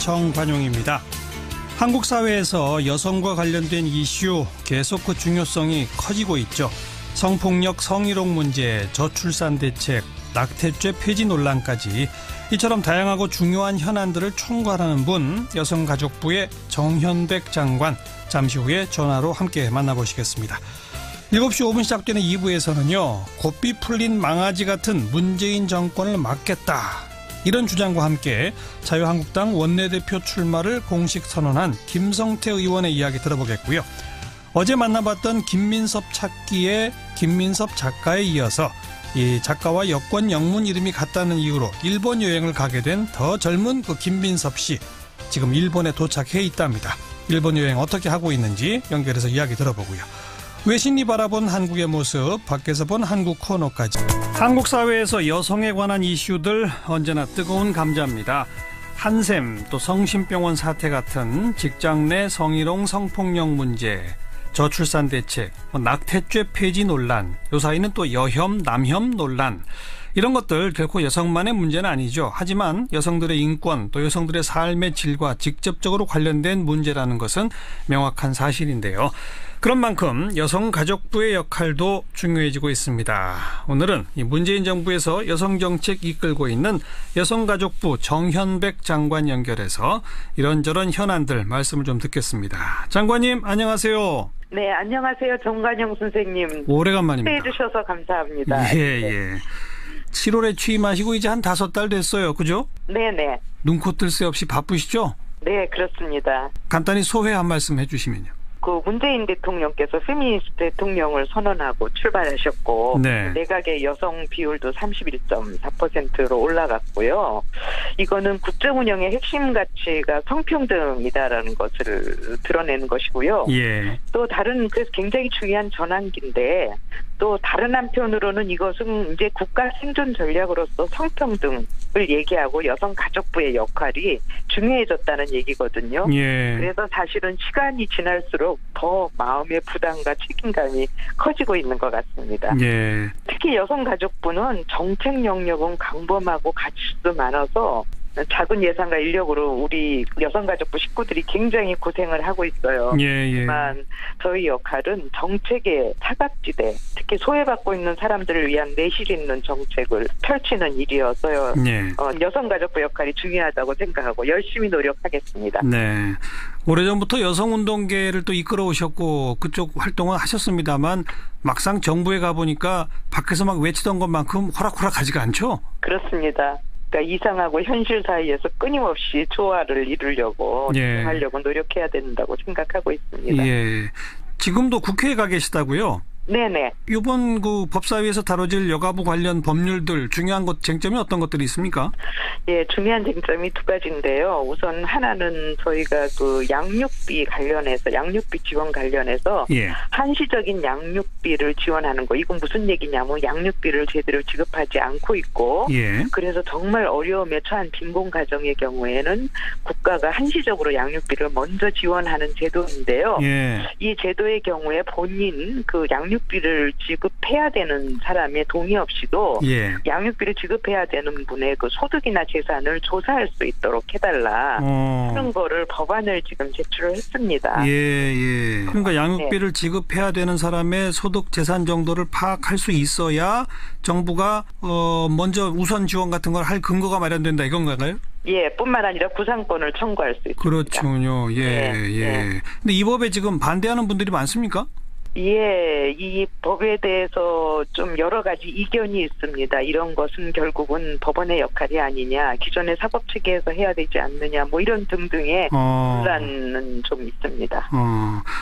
정관용입니다. 한국 사회에서 여성과 관련된 이슈 계속 그 중요성이 커지고 있죠. 성폭력, 성희롱 문제, 저출산 대책, 낙태죄 폐지 논란까지 이처럼 다양하고 중요한 현안들을 총괄하는 분, 여성가족부의 정현백 장관, 잠시 후에 전화로 함께 만나보시겠습니다. 7시 5분 시작되는 2부에서는요. 고삐 풀린 망아지 같은 문재인 정권을 막겠다. 이런 주장과 함께 자유한국당 원내대표 출마를 공식 선언한 김성태 의원의 이야기 들어보겠고요. 어제 만나봤던 김민섭 찾기의 김민섭 작가에 이어서 이 작가와 여권 영문 이름이 같다는 이유로 일본 여행을 가게 된 더 젊은 그 김민섭 씨. 지금 일본에 도착해 있답니다. 일본 여행 어떻게 하고 있는지 연결해서 이야기 들어보고요. 외신이 바라본 한국의 모습, 밖에서 본 한국 코너까지. 한국 사회에서 여성에 관한 이슈들 언제나 뜨거운 감자입니다. 한샘, 또 성심병원 사태 같은 직장 내 성희롱, 성폭력 문제, 저출산 대책, 낙태죄 폐지 논란, 요 사이는 또 여혐, 남혐 논란. 이런 것들 결코 여성만의 문제는 아니죠. 하지만 여성들의 인권, 또 여성들의 삶의 질과 직접적으로 관련된 문제라는 것은 명확한 사실인데요. 그런 만큼 여성가족부의 역할도 중요해지고 있습니다. 오늘은 이 문재인 정부에서 여성정책 이끌고 있는 여성가족부 정현백 장관 연결해서 이런저런 현안들 말씀을 좀 듣겠습니다. 장관님 안녕하세요. 네, 안녕하세요. 정관용 선생님. 오래간만입니다. 초대해 주셔서 감사합니다. 예. 7월에 취임하시고 이제 한 5달 됐어요. 그죠? 네네. 눈코 뜰 새 없이 바쁘시죠? 네, 그렇습니다. 간단히 소회 한 말씀 해주시면요. 그 문재인 대통령께서 페미니스트 대통령을 선언하고 출발하셨고 네. 내각의 여성 비율도 31.4%로 올라갔고요. 이거는 국정 운영의 핵심 가치가 성평등이다라는 것을 드러내는 것이고요. 예. 또 다른 그래서 굉장히 중요한 전환기인데 또 다른 한편으로는 이것은 이제 국가 생존 전략으로서 성평등을 얘기하고 여성가족부의 역할이 중요해졌다는 얘기거든요. 예. 그래서 사실은 시간이 지날수록 더 마음의 부담과 책임감이 커지고 있는 것 같습니다. 예. 특히 여성가족부는 정책 영역은 광범하고 가치도 많아서 작은 예산과 인력으로 우리 여성가족부 식구들이 굉장히 고생을 하고 있어요. 하지만 저희 역할은 정책의 사각지대, 특히 소외받고 있는 사람들을 위한 내실 있는 정책을 펼치는 일이어서요. 여성가족부 역할이 중요하다고 생각하고 열심히 노력하겠습니다. 네. 오래전부터 여성운동계를 또 이끌어 오셨고 그쪽 활동을 하셨습니다만 막상 정부에 가보니까 밖에서 막 외치던 것만큼 호락호락하지가 않죠? 그렇습니다. 그러니까 이상하고 현실 사이에서 끊임없이 조화를 이루려고 하려고 노력해야 된다고 생각하고 있습니다. 예. 지금도 국회에 가 계시다고요? 네네. 이번 그 법사위에서 다뤄질 여가부 관련 법률들 중요한 것 쟁점이 어떤 것들이 있습니까? 예, 중요한 쟁점이 2가지인데요. 우선 하나는 저희가 그 양육비 관련해서 양육비 지원 관련해서 한시적인 양육비를 지원하는 거. 이건 무슨 얘기냐면 양육비를 제대로 지급하지 않고 있고 그래서 정말 어려움에 처한 빈곤 가정의 경우에는 국가가 한시적으로 양육비를 먼저 지원하는 제도인데요. 이 제도의 경우에 본인 그 양육비를 지급해야 되는 사람의 동의 없이도 양육비를 지급해야 되는 분의 그 소득이나 재산을 조사할 수 있도록 해달라. 그런 거를 법안을 지금 제출을 했습니다. 그러니까 양육비를 지급해야 되는 사람의 소득 재산 정도를 파악할 수 있어야 정부가 먼저 우선 지원 같은 걸 할 근거가 마련된다 이건 건가요? 예, 뿐만 아니라 구상권을 청구할 수 있습니다. 그렇군요. 근데 이 법에 지금 반대하는 분들이 많습니까? 예, 이 법에 대해서 좀 여러 가지 이견이 있습니다. 이런 것은 결국은 법원의 역할이 아니냐, 기존의 사법체계에서 해야 되지 않느냐, 뭐 이런 등등의 논란은 좀 있습니다.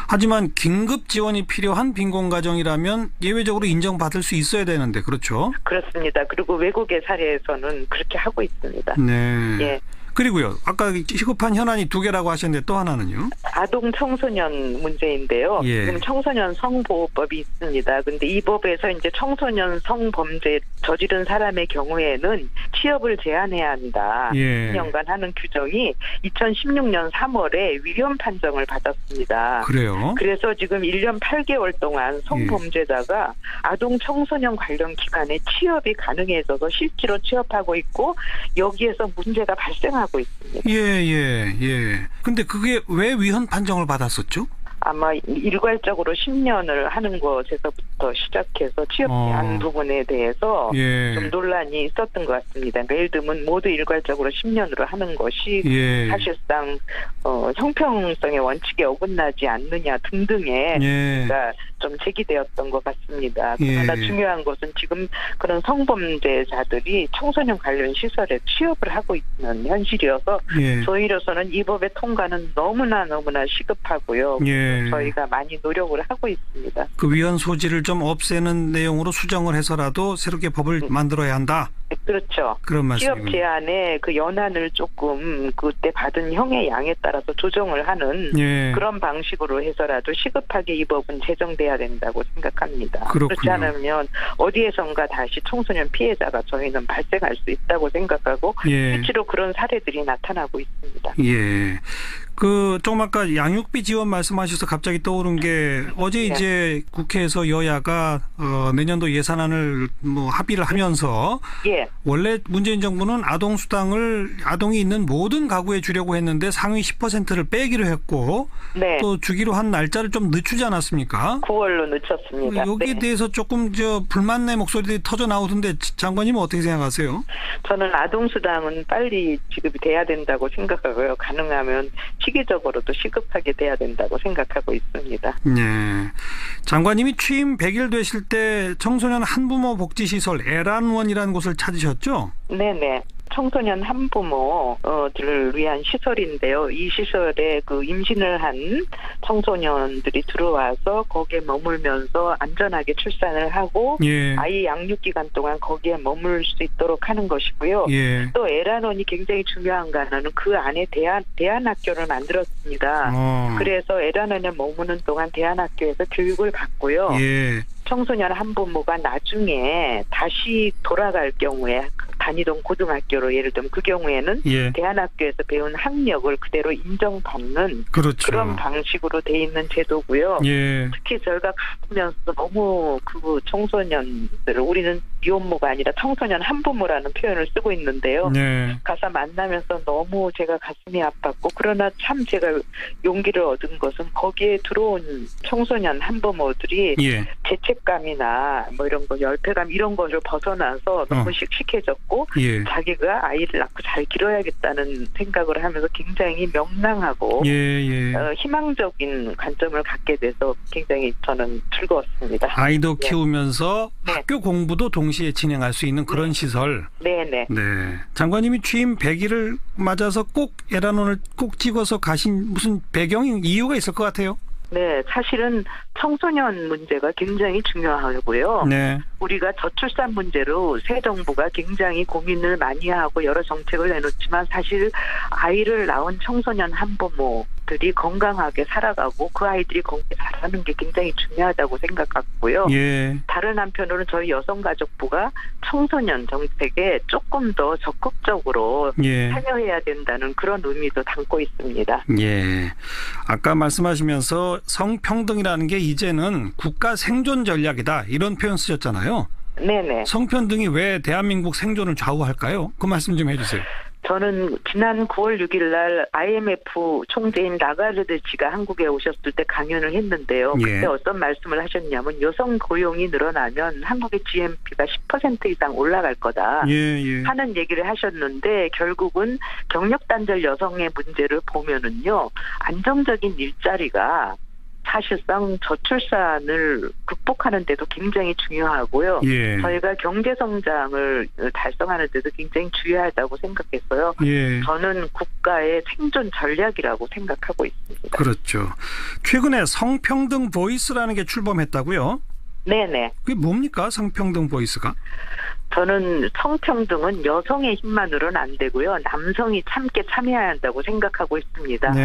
하지만 긴급 지원이 필요한 빈곤 가정이라면 예외적으로 인정받을 수 있어야 되는데 그렇죠? 그렇습니다. 그리고 외국의 사례에서는 그렇게 하고 있습니다. 네. 그리고요. 아까 시급한 현안이 2개라고 하셨는데 또 하나는요? 아동 청소년 문제인데요. 지금 청소년 성보호법이 있습니다. 근데 이 법에서 이제 청소년 성범죄 저지른 사람의 경우에는 취업을 제한해야 한다. 10년간 하는 규정이 2016년 3월에 위헌 판정을 받았습니다. 그래요? 그래서 지금 1년 8개월 동안 성범죄자가 아동 청소년 관련 기관에 취업이 가능해져서 실제로 취업하고 있고 여기에서 문제가 발생하고 추진하고 있습니다. 예. 근데 그게 왜 위헌 판정을 받았었죠? 아마 일괄적으로 10년을 하는 것에서부터 시작해서 취업 제한 부분에 대해서 좀 논란이 있었던 것 같습니다. 예를 들면 모두 일괄적으로 10년으로 하는 것이 사실상 형평성의 원칙에 어긋나지 않느냐 등등의 그러니까 좀 제기되었던 것 같습니다. 그러나 중요한 것은 지금 그런 성범죄자들이 청소년 관련 시설에 취업을 하고 있는 현실이어서 저희로서는 이 법의 통과는 너무나 시급하고요. 저희가 많이 노력을 하고 있습니다. 그 위헌 소지를 좀 없애는 내용으로 수정을 해서라도 새롭게 법을 만들어야 한다. 그렇죠. 그런 말씀입니다. 취업 제한의 그 연한을 조금 그때 받은 형의 양에 따라서 조정을 하는 그런 방식으로 해서라도 시급하게 이 법은 제정돼야 된다고 생각합니다. 그렇군요. 그렇지 않으면 어디에선가 다시 청소년 피해자가 저희는 발생할 수 있다고 생각하고 실제로 그런 사례들이 나타나고 있습니다. 조금 아까 양육비 지원 말씀하셔서 갑자기 떠오른 게 어제 이제 국회에서 여야가 내년도 예산안을 합의를 하면서 원래 문재인 정부는 아동이 있는 모든 가구에 주려고 했는데 상위 10%를 빼기로 했고 또 주기로 한 날짜를 좀 늦추지 않았습니까? 9월로 늦췄습니다. 여기에 대해서 조금 불만의 목소리들이 터져 나오던데 장관님은 어떻게 생각하세요? 저는 아동수당은 빨리 지급이 돼야 된다고 생각하고요. 가능하면 시기적으로도 시급하게 돼야 된다고 생각하고 있습니다. 장관님이 취임 100일 되실 때 청소년 한부모 복지시설 에란원이라는 곳을 찾으셨죠? 네네. 청소년 한부모들을 위한 시설인데요. 이 시설에 그 임신을 한 청소년들이 들어와서 거기에 머물면서 안전하게 출산을 하고 아이 양육 기간 동안 거기에 머물 수 있도록 하는 것이고요. 또 에란원이 굉장히 중요한 거는 그 안에 대안학교를 만들었습니다. 그래서 에란원에 머무는 동안 대안학교에서 교육을 받고요. 청소년 한부모가 나중에 다시 돌아갈 경우에 다니던 고등학교로 예를 들면 그 경우에는 대안학교에서 배운 학력을 그대로 인정받는 그런 방식으로 돼 있는 제도고요. 특히 저희가 가면서 너무 그 청소년들을 우리는 미혼모가 아니라 청소년 한부모라는 표현을 쓰고 있는데요. 가서 만나면서 너무 제가 가슴이 아팠고 그러나 참 제가 용기를 얻은 것은 거기에 들어온 청소년 한부모들이 죄책감이나 이런 거 열패감 이런 것을 벗어나서 너무 씩씩해졌고 자기가 아이를 낳고 잘 기러야겠다는 생각을 하면서 굉장히 명랑하고 희망적인 관점을 갖게 돼서 굉장히 저는 즐거웠습니다. 아이도 키우면서 학교 공부도 동시에 진행할 수 있는 그런 시설. 장관님이 취임 100일을 맞아서 꼭 에란원을 꼭 찍어서 가신 무슨 이유가 있을 것 같아요? 사실은 청소년 문제가 굉장히 중요하고요. 우리가 저출산 문제로 새 정부가 굉장히 고민을 많이 하고 여러 정책을 내놓지만 사실 아이를 낳은 청소년 한부모들이 건강하게 살아가고 그 아이들이 건강하게 자라는 게 굉장히 중요하다고 생각하고요. 다른 한편으로는 저희 여성가족부가 청소년 정책에 조금 더 적극적으로 참여해야 된다는 그런 의미도 담고 있습니다. 아까 말씀하시면서 성평등이라는 게 이제는 국가 생존 전략이다 이런 표현 쓰셨잖아요. 성평등이 왜 대한민국 생존을 좌우할까요? 그 말씀 좀 해주세요. 저는 지난 9월 6일 날 IMF 총재인 라가르드치가 한국에 오셨을 때 강연을 했는데요. 그때 어떤 말씀을 하셨냐면 여성 고용이 늘어나면 한국의 GNP가 10% 이상 올라갈 거다 하는 얘기를 하셨는데 결국은 경력 단절 여성의 문제를 보면은요. 안정적인 일자리가 사실상 저출산을 극복하는 데도 굉장히 중요하고요. 저희가 경제성장을 달성하는 데도 굉장히 중요하다고 생각했어요. 저는 국가의 생존 전략이라고 생각하고 있습니다. 그렇죠. 최근에 성평등 보이스라는 게 출범했다고요? 그게 뭡니까? 성평등 보이스가? 저는 성평등은 여성의 힘만으로는 안 되고요. 남성이 함께 참여해야 한다고 생각하고 있습니다.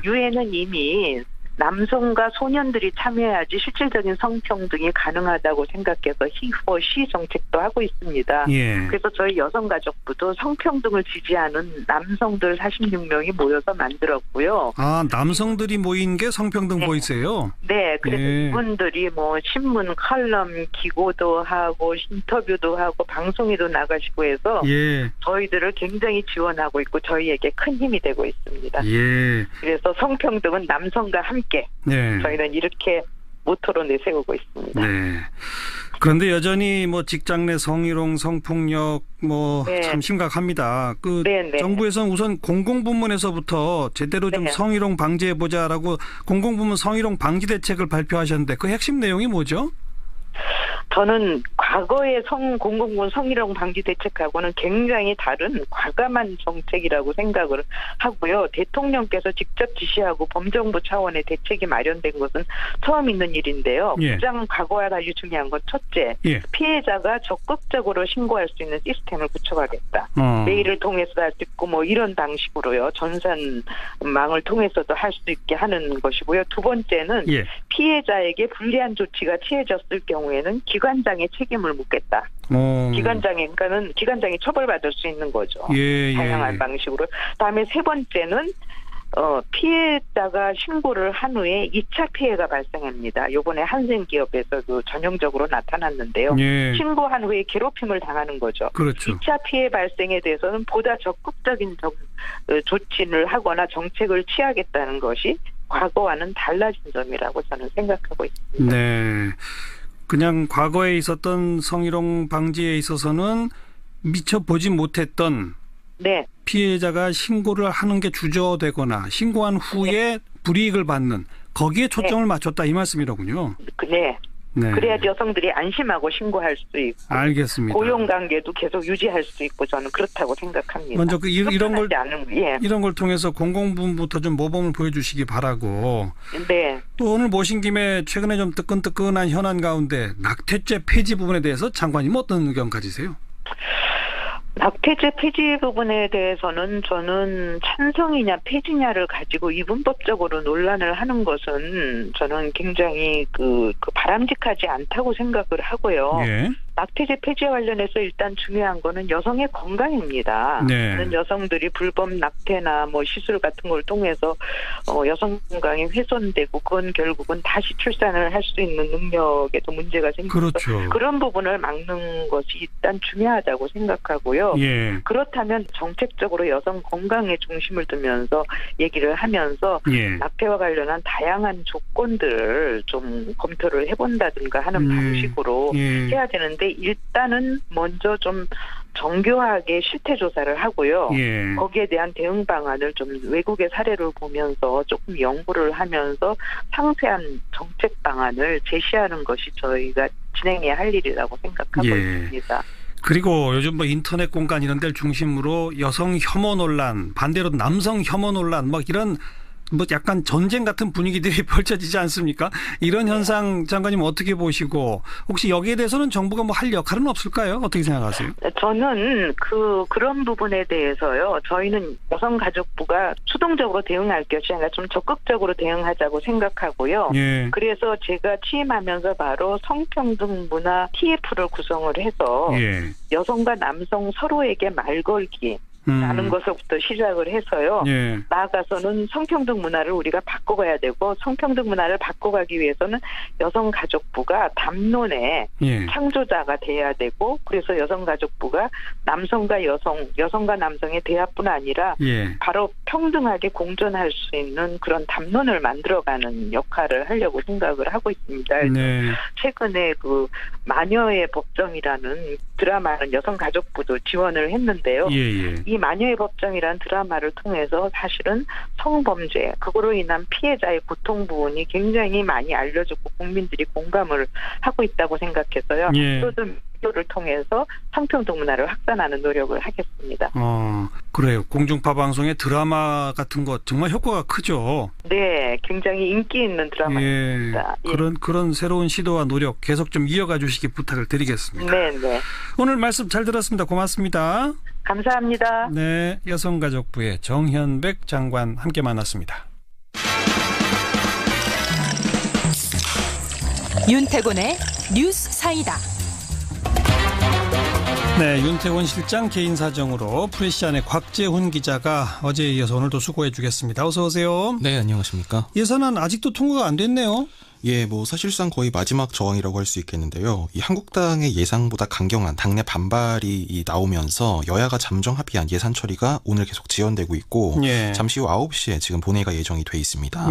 유엔은 이미 남성과 소년들이 참여해야지 실질적인 성평등이 가능하다고 생각해서 he/she 정책도 하고 있습니다. 예. 그래서 저희 여성가족부도 성평등을 지지하는 남성들 46명이 모여서 만들었고요. 아, 남성들이 모인 게 성평등 보이스예요? 네, 그래서 예. 이분들이 뭐 신문, 칼럼, 기고도 하고 인터뷰도 하고 방송에도 나가시고 해서 예. 저희들을 굉장히 지원하고 있고 저희에게 큰 힘이 되고 있습니다. 예. 그래서 성평등은 남성과 함께 네. 저희는 이렇게 모토로 내세우고 있습니다. 네. 그런데 여전히 뭐 직장 내 성희롱, 성폭력 뭐 참 네. 심각합니다. 그 네. 정부에서는 우선 공공부문에서부터 제대로 좀 네. 성희롱 방지해 보자라고 공공부문 성희롱 방지 대책을 발표하셨는데 그 핵심 내용이 뭐죠? 저는 과거의 공공부문 성희롱 방지 대책하고는 굉장히 다른 과감한 정책이라고 생각을 하고요. 대통령께서 직접 지시하고 범정부 차원의 대책이 마련된 것은 처음 있는 일인데요. 예. 가장 과거와 달리 중요한 건 첫째, 예. 피해자가 적극적으로 신고할 수 있는 시스템을 구축하겠다. 메일을 통해서도 할 수 있고 뭐 이런 방식으로요. 전산망을 통해서도 할 수 있게 하는 것이고요. 두 번째는 예. 피해자에게 불리한 조치가 취해졌을 경우에는 기관장의 책임을 묻겠다. 기관장이 처벌받을 수 있는 거죠. 예. 다양한 방식으로. 그다음에 세 번째는 피해자가 신고를 한 후에 2차 피해가 발생합니다. 이번에 한생기업에서도 전형적으로 나타났는데요. 예. 신고한 후에 괴롭힘을 당하는 거죠. 그렇죠. 2차 피해 발생에 대해서는 보다 적극적인 조치를 하거나 정책을 취하겠다는 것이 과거와는 달라진 점이라고 저는 생각하고 있습니다. 네. 그냥 과거에 있었던 성희롱 방지에 있어서는 미처 보지 못했던 네. 피해자가 신고를 하는 게 주저되거나 신고한 후에 불이익을 받는 거기에 초점을 맞췄다 이 말씀이로군요. 네. 네. 그래야지 여성들이 안심하고 신고할 수 있고 알겠습니다. 고용관계도 계속 유지할 수 있고 저는 그렇다고 생각합니다. 먼저 예. 이런 걸 통해서 공공부문부터 좀 모범을 보여주시기 바라고. 네. 또 오늘 모신 김에 최근에 좀 뜨끈뜨끈한 현안 가운데 낙태죄 폐지 부분에 대해서 장관님 어떤 의견 가지세요? 낙태죄 폐지 부분에 대해서는 저는 찬성이냐 폐지냐를 가지고 이분법적으로 논란을 하는 것은 저는 굉장히 바람직하지 않다고 생각을 하고요. 예. 낙태죄 폐지와 관련해서 일단 중요한 거는 여성의 건강입니다. 네. 여성들이 불법 낙태나 뭐 시술 같은 걸 통해서 여성 건강이 훼손되고 그건 결국은 다시 출산을 할 수 있는 능력에도 문제가 생기고 그렇죠. 그런 부분을 막는 것이 일단 중요하다고 생각하고요. 예. 그렇다면 정책적으로 여성 건강에 중심을 두면서 얘기를 하면서 예. 낙태와 관련한 다양한 조건들을 좀 검토를 해본다든가 하는 방식으로 해야 되는데 일단은 먼저 좀 정교하게 실태 조사를 하고요. 예. 거기에 대한 대응 방안을 좀 외국의 사례를 보면서 조금 연구를 하면서 상세한 정책 방안을 제시하는 것이 저희가 진행해야 할 일이라고 생각하고 있습니다. 그리고 요즘 뭐 인터넷 공간 이런 데를 중심으로 여성 혐오 논란, 반대로 남성 혐오 논란 막 이런 뭐 약간 전쟁 같은 분위기들이 펼쳐지지 않습니까? 이런 현상 장관님 어떻게 보시고 혹시 여기에 대해서는 정부가 뭐 할 역할은 없을까요? 어떻게 생각하세요? 저는 그런 부분에 대해서요. 저희는 여성가족부가 수동적으로 대응할 것이 아니라 좀 적극적으로 대응하자고 생각하고요. 예. 그래서 제가 취임하면서 바로 성평등 문화 TF를 구성을 해서 여성과 남성 서로에게 말 걸기 라는 것부터 시작을 해서요. 예. 나아가서는 성평등 문화를 우리가 바꿔가야 되고 성평등 문화를 바꿔가기 위해서는 여성가족부가 담론의 창조자가 돼야 되고 그래서 여성가족부가 남성과 여성과 남성의 대화뿐 아니라 바로 평등하게 공존할 수 있는 그런 담론을 만들어가는 역할을 하려고 생각을 하고 있습니다. 네. 최근에 마녀의 법정이라는 드라마는 여성가족부도 지원을 했는데요. 이 마녀의 법정이라는 드라마를 통해서 사실은 성범죄, 그거로 인한 피해자의 고통 부분이 굉장히 많이 알려졌고 국민들이 공감을 하고 있다고 생각해서요. 앞으로도 를 통해서 성평등 문화를 확산하는 노력을 하겠습니다. 그래요. 공중파 방송의 드라마 같은 거 정말 효과가 크죠. 네, 굉장히 인기 있는 드라마입니다. 그런 새로운 시도와 노력 계속 좀 이어가 주시기 부탁을 드리겠습니다. 네. 오늘 말씀 잘 들었습니다. 고맙습니다. 감사합니다. 네, 여성가족부의 정현백 장관 함께 만났습니다. 윤태곤의 뉴스 사이다. 네, 윤태곤 실장 개인 사정으로 프레시안의 곽재훈 기자가 어제에 이어서 오늘도 수고해 주겠습니다. 어서 오세요. 네, 안녕하십니까. 예산안 아직도 통과가 안 됐네요. 예, 사실상 거의 마지막 저항이라고 할 수 있겠는데요. 이 한국당의 예상보다 강경한 당내 반발이 나오면서 여야가 잠정 합의한 예산 처리가 오늘 계속 지연되고 있고 잠시 후 9시에 지금 본회의가 예정이 돼 있습니다.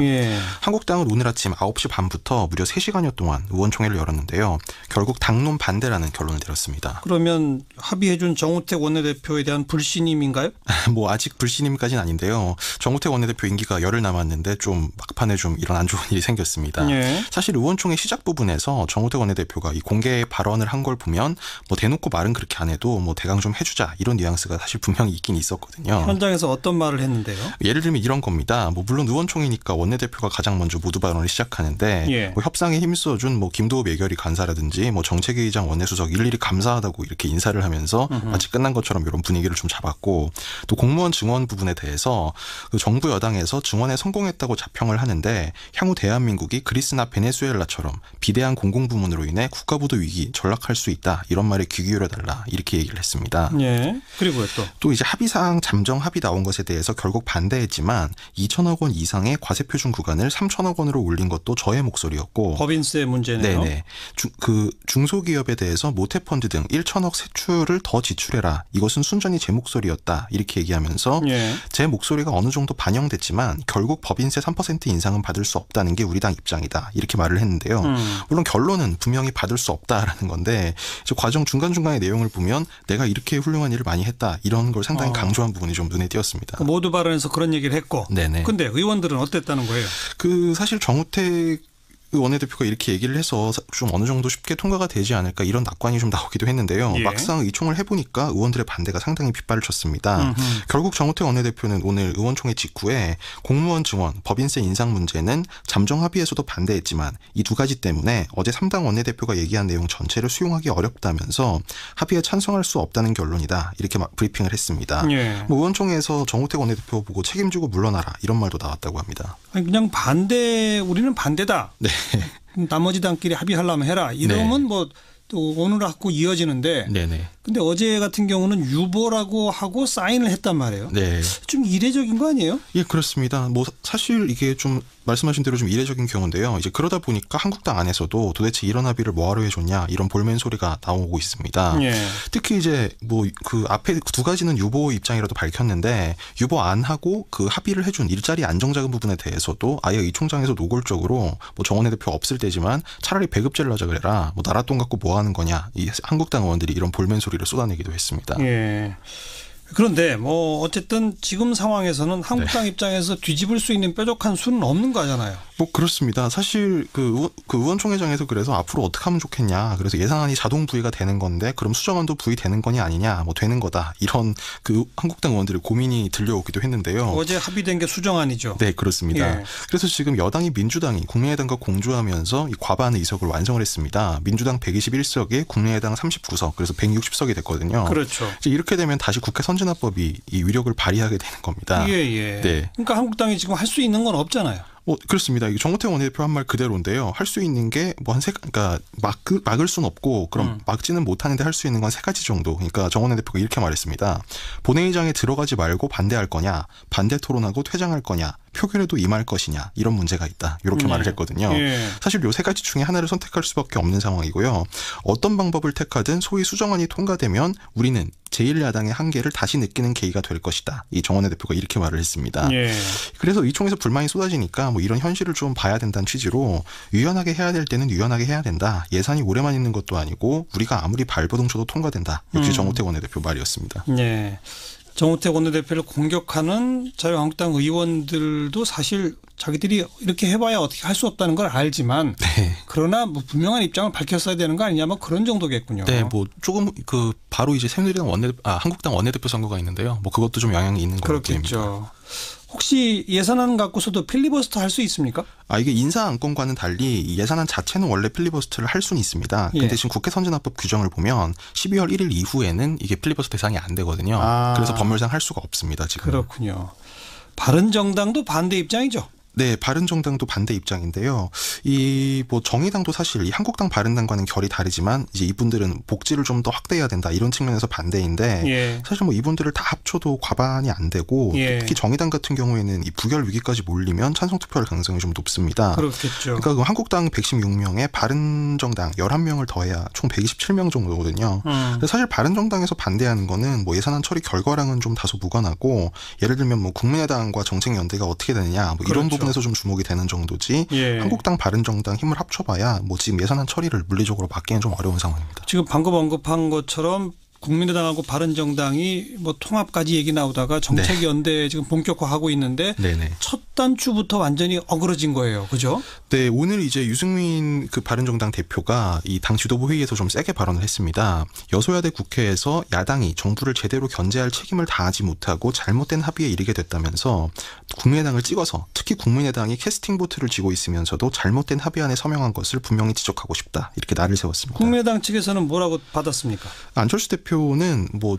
한국당은 오늘 아침 9시 반부터 무려 3시간여 동안 의원총회를 열었는데요. 결국 당론 반대라는 결론을 내렸습니다. 그러면 합의해준 정우택 원내대표에 대한 불신임인가요? 아직 불신임까지는 아닌데요. 정우택 원내대표 임기가 열흘 남았는데 좀 막판에 좀 이런 안 좋은 일이 생겼습니다. 사실 의원총회 시작 부분에서 정우택 원내대표가 이 공개 발언을 한 걸 보면 대놓고 말은 그렇게 안 해도 대강 좀 해주자 이런 뉘앙스가 사실 분명히 있긴 있었거든요. 현장에서 어떤 말을 했는데요? 예를 들면 이런 겁니다. 물론 의원총회니까 원내대표가 가장 먼저 모두 발언을 시작하는데 협상에 힘써준 김도읍 예결위 간사라든지 정책위의장 원내수석 일일이 감사하다고 이렇게 인사를 하면서 마치 끝난 것처럼 이런 분위기를 좀 잡았고, 또 공무원 증원 부분에 대해서 정부 여당에서 증원에 성공했다고 자평을 하는데 향후 대한민국이 그리스나 베네수엘라처럼 비대한 공공부문으로 인해 국가부도 위기 전락할 수 있다 이런 말에 귀 기울여달라 이렇게 얘기를 했습니다. 그리고요 또 이제 합의사항 잠정 합의 나온 것에 대해서 결국 반대했지만 2천억 원 이상의 과세표준 구간을 3천억 원으로 올린 것도 저의 목소리였고, 법인세 문제네요. 네네. 중소기업에 대해서 모태펀드 등 1천억 세출을 더 지출해라. 이것은 순전히 제 목소리였다. 이렇게 얘기하면서 제 목소리가 어느 정도 반영됐지만 결국 법인세 3% 인상은 받을 수 없다는 게 우리 당 입장이다. 이렇게 말을 했는데요. 물론 결론은 분명히 받을 수 없다라는 건데 이제 과정 중간중간의 내용을 보면 내가 이렇게 훌륭한 일을 많이 했다. 이런 걸 상당히 강조한 부분이 좀 눈에 띄었습니다. 모두 발언에서 그런 얘기를 했고. 네네. 근데 의원들은 어땠다는 거예요? 사실 정우택 원내대표가 이렇게 얘기를 해서 좀 어느 정도 쉽게 통과가 되지 않을까 이런 낙관이 좀 나오기도 했는데요. 막상 의총을 해보니까 의원들의 반대가 상당히 빗발을 쳤습니다. 결국 정우택 원내대표는 오늘 의원총회 직후에 공무원 증원, 법인세 인상 문제는 잠정 합의에서도 반대했지만 이 두 가지 때문에 어제 3당 원내대표가 얘기한 내용 전체를 수용하기 어렵다면서 합의에 찬성할 수 없다는 결론이다. 이렇게 브리핑을 했습니다. 의원총회에서 정우택 원내대표 보고 책임지고 물러나라 이런 말도 나왔다고 합니다. 아니 그냥 우리는 반대다. 네. 나머지 당끼리 합의하려면 해라. 이러면 또 오늘 하고 이어지는데. 네네. 근데 어제 같은 경우는 유보라고 하고 사인을 했단 말이에요. 네. 좀 이례적인 거 아니에요? 예, 그렇습니다. 사실 이게 좀 말씀하신 대로 좀 이례적인 경우인데요. 이제 그러다 보니까 한국당 안에서도 도대체 이런 합의를 뭐하러 해줬냐 이런 볼멘 소리가 나오고 있습니다. 특히 이제 그 앞에 두 가지는 유보 입장이라도 밝혔는데 유보 안 하고 그 합의를 해준 일자리 안정자금 부분에 대해서도 아예 이 총장에서 노골적으로 정원내 대표 없을 때지만 차라리 배급제를 하자 그래라. 나라 돈 갖고 뭐 하는 거냐. 이 한국당 의원들이 이런 볼멘 소리를 쏟아내기도 했습니다. 그런데 어쨌든 지금 상황에서는 한국당 입장에서 뒤집을 수 있는 뾰족한 수는 없는 거잖아요. 그렇습니다. 사실 그 의원총회장에서 그래서 앞으로 어떻게 하면 좋겠냐. 그래서 예산안이 자동 부의가 되는 건데 그럼 수정안도 부의되는 거냐 아니냐. 되는 거다. 이런 한국당 의원들의 고민이 들려오기도 했는데요. 어제 합의된 게 수정안이죠. 네, 그렇습니다. 그래서 지금 여당이 민주당이 국민의당과 공조하면서 이 과반 의석을 완성을 했습니다. 민주당 121석에 국민의당 39석. 그래서 160석이 됐거든요. 그렇죠. 이제 이렇게 되면 다시 국회 선진화법이 이 위력을 발휘하게 되는 겁니다. 네. 그러니까 한국당이 지금 할 수 있는 건 없잖아요. 그렇습니다. 정우택 원내대표 한 말 그대로인데요. 할 수 있는 게 그러니까 막을 수는 없고 그럼 막지는 못하는데 할 수 있는 건 3가지 정도. 그러니까 정 원내대표가 이렇게 말했습니다. 본회의장에 들어가지 말고 반대할 거냐, 반대 토론하고 퇴장할 거냐, 표결에도 임할 것이냐 이런 문제가 있다. 이렇게 말을 했거든요. 사실 요 3가지 중에 하나를 선택할 수밖에 없는 상황이고요. 어떤 방법을 택하든 소위 수정안이 통과되면 우리는 제1야당의 한계를 다시 느끼는 계기가 될 것이다. 이 정원내 대표가 이렇게 말을 했습니다. 그래서 이 총에서 불만이 쏟아지니까 이런 현실을 좀 봐야 된다는 취지로 유연하게 해야 될 때는 유연하게 해야 된다. 예산이 오래만 있는 것도 아니고 우리가 아무리 발버둥 쳐도 통과된다. 역시 정우택 원내대표 말이었습니다. 정우택 원내대표를 공격하는 자유한국당 의원들도 사실 자기들이 이렇게 해봐야 어떻게 할 수 없다는 걸 알지만 그러나 분명한 입장을 밝혔어야 되는 거 아니냐 그런 정도겠군요. 네, 조금 바로 이제 새누리당 한국당 원내대표 선거가 있는데요. 그것도 좀 영향이 있는 것 같습니다. 그렇겠죠. 혹시 예산안 갖고서도 필리버스터 할 수 있습니까? 이게 인사 안건과는 달리 예산안 자체는 원래 필리버스터를 할 수는 있습니다. 근데 지금 국회 선진화법 규정을 보면 12월 1일 이후에는 이게 필리버스터 대상이 안 되거든요. 그래서 법률상 할 수가 없습니다. 지금. 그렇군요. 바른정당도 반대 입장이죠? 네, 바른정당도 반대 입장인데요. 이 뭐 정의당도 사실 이 한국당 바른당과는 결이 다르지만 이제 이분들은 복지를 좀 더 확대해야 된다 이런 측면에서 반대인데 예. 사실 뭐 이분들을 다 합쳐도 과반이 안 되고 예. 특히 정의당 같은 경우에는 이 부결 위기까지 몰리면 찬성 투표할 가능성이 좀 높습니다. 그렇겠죠. 그러니까 그 한국당 116명에 바른정당 11명을 더해야 총 127명 정도거든요. 근데 사실 바른정당에서 반대하는 거는 뭐 예산안 처리 결과랑은 좀 다소 무관하고 예를 들면 뭐 국민의당과 정책연대가 어떻게 되느냐 뭐 이런 그렇죠. 부분에서 좀 주목이 되는 정도지 예. 한국당 바른정당 힘을 합쳐봐야 뭐 지금 예산안 처리를 물리적으로 막기는 좀 어려운 상황입니다. 지금 방금 언급한 것처럼 국민의당하고 바른정당이 뭐 통합까지 얘기 나오다가 정책연대 지금 본격화하고 있는데 네네. 첫 단추부터 완전히 어그러진 거예요. 그죠? 네, 오늘 이제 유승민 그 바른정당 대표가 이 당 지도부 회의에서 좀 세게 발언을 했습니다. 여소야대 국회에서 야당이 정부를 제대로 견제할 책임을 다하지 못하고 잘못된 합의에 이르게 됐다면서 국민의당을 찍어서 특히 국민의당이 캐스팅 보트를 쥐고 있으면서도 잘못된 합의안에 서명한 것을 분명히 지적하고 싶다. 이렇게 날을 세웠습니다. 국민의당 측에서는 뭐라고 받았습니까? 안철수 대표는 뭐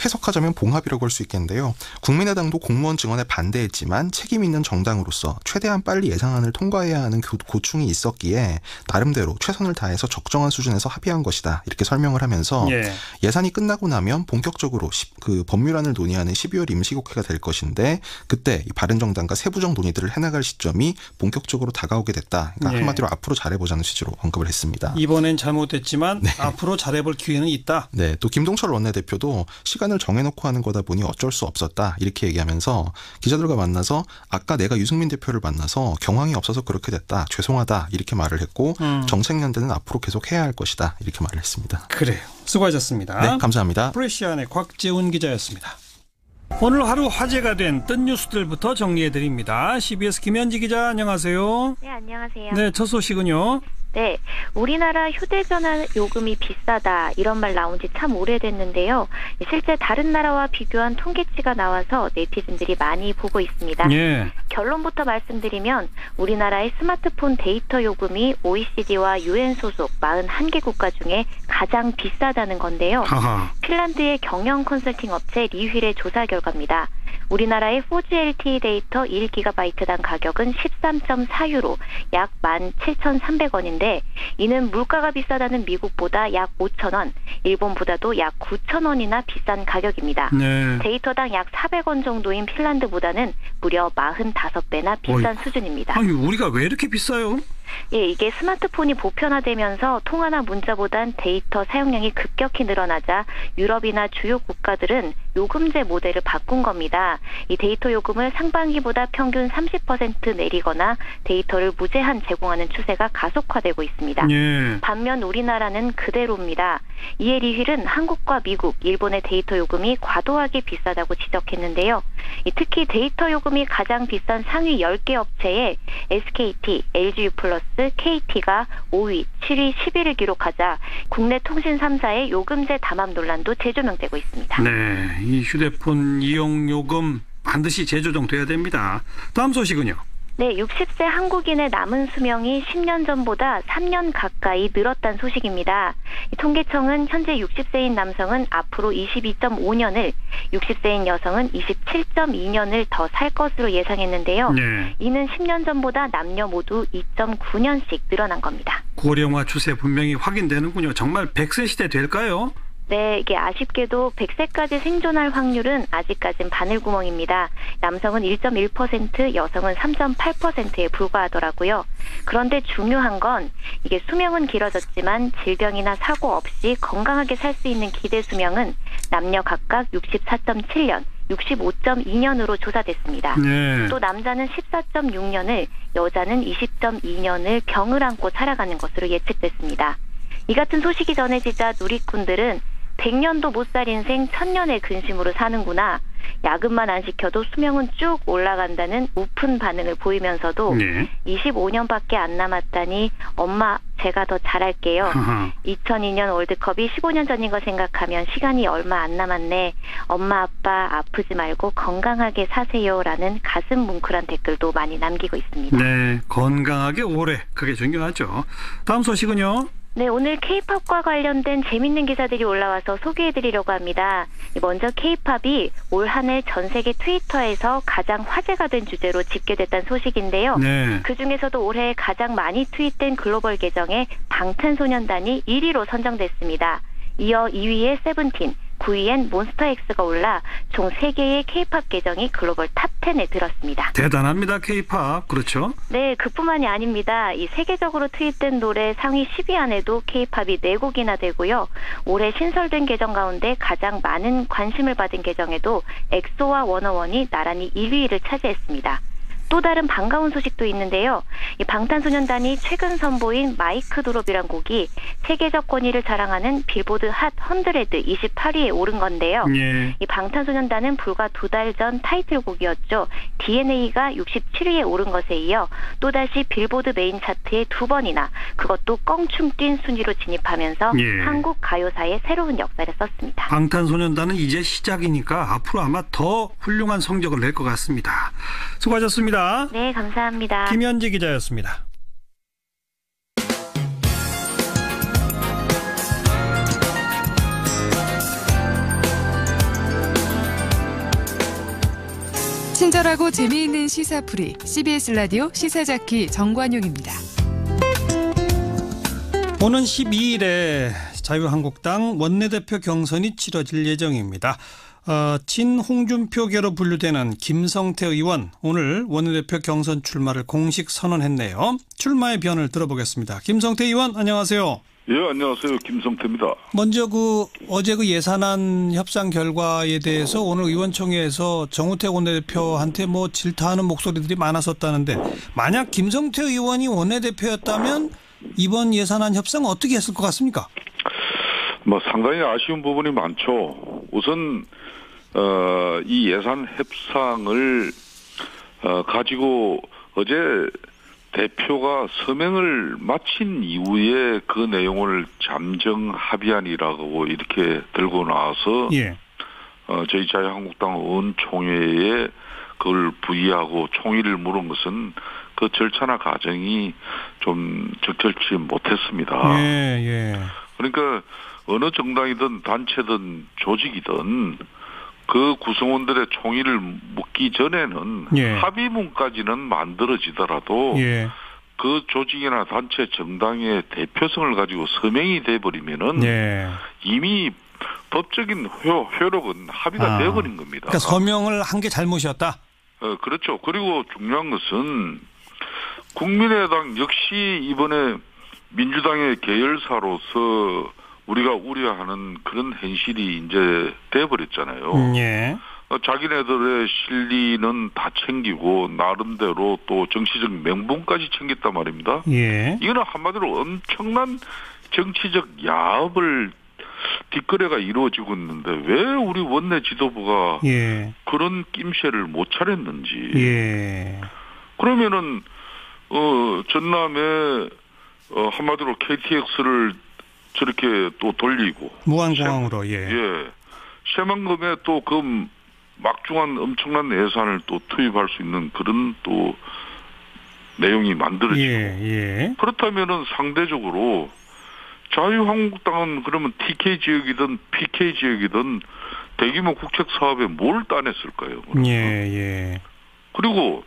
해석하자면 봉합이라고 할 수 있겠는데요. 국민의당도 공무원 증언에 반대했지만 책임 있는 정당으로서 최대한 빨리 예산안을 통과해야 하는 고충이 있었기에 나름대로 최선을 다해서 적정한 수준에서 합의한 것이다. 이렇게 설명을 하면서 예. 예산이 끝나고 나면 본격적으로 그 법률안을 논의하는 12월 임시국회가 될 것인데 그때 이 바른정당과 세부적 논의들을 해나갈 시점이 본격적으로 다가오게 됐다. 그러니까 예. 한마디로 앞으로 잘해보자는 취지로 언급을 했습니다. 이번엔 잘못됐지만 앞으로 잘해볼 기회는 있다. 네, 또 김동철 원내대표도 시간을 정해놓고 하는 거다 보니 어쩔 수 없었다 이렇게 얘기하면서 기자들과 만나서 아까 내가 유승민 대표를 만나서 경황이 없어서 그렇게 됐다 죄송하다 이렇게 말을 했고 정책연대는 앞으로 계속 해야 할 것이다 이렇게 말을 했습니다. 그래요. 수고하셨습니다. 네, 감사합니다. 프레시안의 곽재훈 기자였습니다. 오늘 하루 화제가 된 뜬 뉴스들부터 정리해드립니다. CBS 김현지 기자 안녕하세요. 네, 안녕하세요. 네, 첫 소식은요. 네, 우리나라 휴대전화 요금이 비싸다 이런 말 나온 지 참 오래됐는데요. 실제 다른 나라와 비교한 통계치가 나와서 네티즌들이 많이 보고 있습니다. 예. 결론부터 말씀드리면 우리나라의 스마트폰 데이터 요금이 OECD와 UN 소속 41개 국가 중에 가장 비싸다는 건데요. 하하. 핀란드의 경영 컨설팅 업체 리휠의 조사 결과입니다. 우리나라의 4G LTE 데이터 1GB당 가격은 13.4유로 약 17,300원인데 이는 물가가 비싸다는 미국보다 약 5,000원, 일본보다도 약 9,000원이나 비싼 가격입니다. 네. 데이터당 약 400원 정도인 핀란드보다는 무려 45배나 비싼 수준입니다. 아니, 우리가 왜 이렇게 비싸요? 예, 이게 스마트폰이 보편화되면서 통화나 문자보단 데이터 사용량이 급격히 늘어나자 유럽이나 주요 국가들은 요금제 모델을 바꾼 겁니다. 이 데이터 요금을 상반기보다 평균 30% 내리거나 데이터를 무제한 제공하는 추세가 가속화되고 있습니다. 예. 반면 우리나라는 그대로입니다. 이에 리휠은 한국과 미국, 일본의 데이터 요금이 과도하게 비싸다고 지적했는데요. 특히 데이터 요금이 가장 비싼 상위 10개 업체에 SKT, LGU+, KT가 5위, 7위, 10위를 기록하자 국내 통신 3사의 요금제 담합 논란도 재조명되고 있습니다. 네, 이 휴대폰 이용 요금 반드시 재조정돼야 됩니다. 다음 소식은요. 네, 60세 한국인의 남은 수명이 10년 전보다 3년 가까이 늘었다는 소식입니다. 통계청은 현재 60세인 남성은 앞으로 22.5년을, 60세인 여성은 27.2년을 더 살 것으로 예상했는데요. 네. 이는 10년 전보다 남녀 모두 2.9년씩 늘어난 겁니다. 고령화 추세 분명히 확인되는군요. 정말 100세 시대 될까요? 네, 이게 아쉽게도 100세까지 생존할 확률은 아직까진 바늘구멍입니다. 남성은 1.1%, 여성은 3.8%에 불과하더라고요. 그런데 중요한 건 이게 수명은 길어졌지만 질병이나 사고 없이 건강하게 살 수 있는 기대 수명은 남녀 각각 64.7년, 65.2년으로 조사됐습니다. 네. 또 남자는 14.6년을, 여자는 20.2년을 병을 안고 살아가는 것으로 예측됐습니다. 이 같은 소식이 전해지자 누리꾼들은 100년도 못 살 인생 1000년의 근심으로 사는구나. 야근만 안 시켜도 수명은 쭉 올라간다는 우픈 반응을 보이면서도 네. 25년밖에 안 남았다니 엄마 제가 더 잘할게요. 2002년 월드컵이 15년 전인 거 생각하면 시간이 얼마 안 남았네. 엄마 아빠 아프지 말고 건강하게 사세요라는 가슴 뭉클한 댓글도 많이 남기고 있습니다. 네, 건강하게 오래 그게 중요하죠. 다음 소식은요. 네, 오늘 K-팝과 관련된 재밌는 기사들이 올라와서 소개해드리려고 합니다. 먼저 K-팝이 올 한 해 전 세계 트위터에서 가장 화제가 된 주제로 집계됐다는 소식인데요. 네. 그중에서도 올해 가장 많이 트윗된 글로벌 계정에 방탄소년단이 1위로 선정됐습니다. 이어 2위에 세븐틴, 9위엔 몬스타엑스가 올라 총 3개의 K-팝 계정이 글로벌 탑10에 들었습니다. 대단합니다. K-팝. 그렇죠? 네, 그뿐만이 아닙니다. 이 세계적으로 트윗된 노래 상위 10위 안에도 K-팝이 4곡이나 되고요. 올해 신설된 계정 가운데 가장 많은 관심을 받은 계정에도 엑소와 워너원이 나란히 1위를 차지했습니다. 또 다른 반가운 소식도 있는데요. 이 방탄소년단이 최근 선보인 마이크 드롭이란 곡이 세계적 권위를 자랑하는 빌보드 핫 100 28위에 오른 건데요. 예. 이 방탄소년단은 불과 2달 전 타이틀곡이었죠. DNA가 67위에 오른 것에 이어 또다시 빌보드 메인 차트에 2번이나 그것도 껑충 뛴 순위로 진입하면서 예. 한국 가요사의 새로운 역사를 썼습니다. 방탄소년단은 이제 시작이니까 앞으로 아마 더 훌륭한 성적을 낼 것 같습니다. 수고하셨습니다. 네, 감사합니다. 김현지 기자였습니다. 친절하고 재미있는 시사풀이 CBS 라디오 시사자키 정관용입니다. 오는 12일에 자유한국당 원내대표 경선이 치러질 예정입니다. 친홍준표계로 분류되는 김성태 의원 오늘 원내대표 경선 출마를 공식 선언했네요. 출마의 변을 들어보겠습니다. 김성태 의원 안녕하세요. 예, 안녕하세요. 김성태입니다. 먼저 어제 협상 협상 결과에 대해서 오늘 의원총회에서 정우택 원내대표한테 질타하는 목소리들이 많았었다는데 만약 김성태 의원이 원내대표였다면 이번 예산안 협상 어떻게 했을 것 같습니까? 상당히 아쉬운 부분이 많죠. 우선 이 예산 협상을 가지고 어제 대표가 서명을 마친 이후에 그 내용을 잠정 합의안이라고 이렇게 들고 나와서 예. 저희 자유한국당 의원총회에 그걸 부의하고 총의를 물은 것은 그 절차나 과정이 좀 적절치 못했습니다. 예. 그러니까 어느 정당이든 단체든 조직이든 그 구성원들의 총의를 묻기 전에는 예. 합의문까지는 만들어지더라도 예. 그 조직이나 단체 정당의 대표성을 가지고 서명이 돼버리면은 예. 이미 법적인 효력은 합의가 되어버린 겁니다. 그러니까 서명을 한 게 잘못이었다? 그렇죠. 그리고 중요한 것은 국민의당 역시 이번에 민주당의 계열사로서 우리가 우려하는 그런 현실이 이제 돼버렸잖아요. 예. 자기네들의 실리는 다 챙기고 나름대로 또 정치적 명분까지 챙겼단 말입니다. 예. 이거는 한마디로 엄청난 정치적 야업을 뒷거래가 이루어지고 있는데 왜 우리 원내 지도부가 예. 그런 낌새를 못 차렸는지. 예. 그러면은 전남에 한마디로 KTX를 저렇게 또 돌리고 무한공항으로 예. 새만금에 또 그 막중한 엄청난 예산을 또 투입할 수 있는 그런 또 내용이 만들어지고 예. 그렇다면은 상대적으로 자유한국당은 그러면 TK 지역이든 PK 지역이든 대규모 국책 사업에 뭘 따냈을까요? 예. 그리고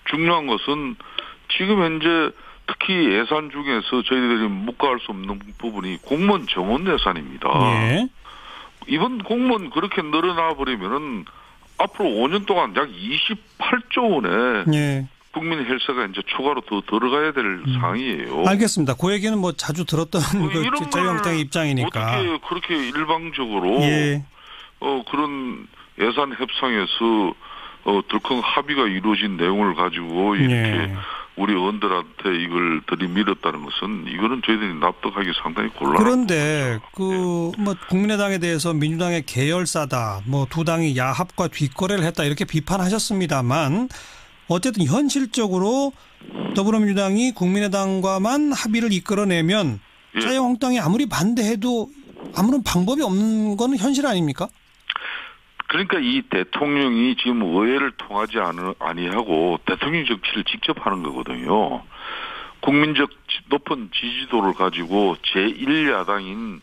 중요한 것은 지금 현재 특히 예산 중에서 저희들이 묵과할 수 없는 부분이 공무원 정원 예산입니다. 예. 이번 공무원 그렇게 늘어나 버리면은 앞으로 5년 동안 약 28조 원의 예. 국민 헬스가 이제 추가로 더 들어가야 될 상황이에요. 알겠습니다. 그 얘기는 자주 들었던 그 자유한국당의 입장이니까. 어떻게 그렇게 일방적으로 그런 예산 협상에서 덜컹 합의가 이루어진 내용을 가지고 이렇게 우리 의원들한테 이걸 들이밀었다는 것은 이거는 저희들이 납득하기 상당히 곤란합니다. 그런데 국민의당에 대해서 민주당의 계열사다, 두 당이 야합과 뒷거래를 했다 이렇게 비판하셨습니다만 어쨌든 현실적으로 더불어민주당이 국민의당과만 합의를 이끌어내면 자유한국당이 아무리 반대해도 아무런 방법이 없는 건 현실 아닙니까? 그러니까 이 대통령이 지금 의회를 통하지 아니하고 대통령 정치를 직접 하는 거거든요. 국민적 높은 지지도를 가지고 제1야당인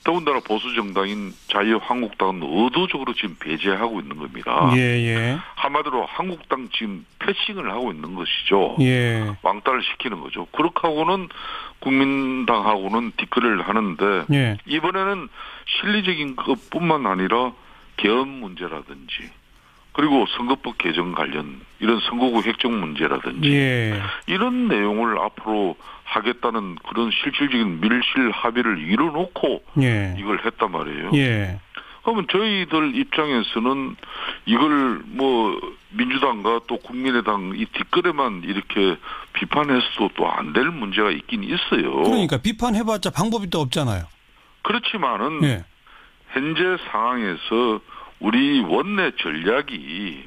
더군다나 보수정당인 자유한국당은 의도적으로 지금 배제하고 있는 겁니다. 예. 한마디로 한국당 지금 패싱을 하고 있는 것이죠. 예. 왕따를 시키는 거죠. 그렇게 하고는 국민당하고는 뒷거래를 하는데 예. 이번에는 실리적인 것뿐만 아니라 계엄 문제라든지 그리고 선거법 개정 관련 이런 선거구 획정 문제라든지 예. 이런 내용을 앞으로 하겠다는 그런 실질적인 밀실 합의를 이뤄놓고 예. 이걸 했단 말이에요. 예. 그러면 저희들 입장에서는 이걸 뭐 민주당과 또 국민의당 이 뒷거래만 이렇게 비판해서도 또 안 될 문제가 있긴 있어요. 그러니까 비판해봤자 방법이 또 없잖아요. 그렇지만은 예. 현재 상황에서 우리 원내 전략이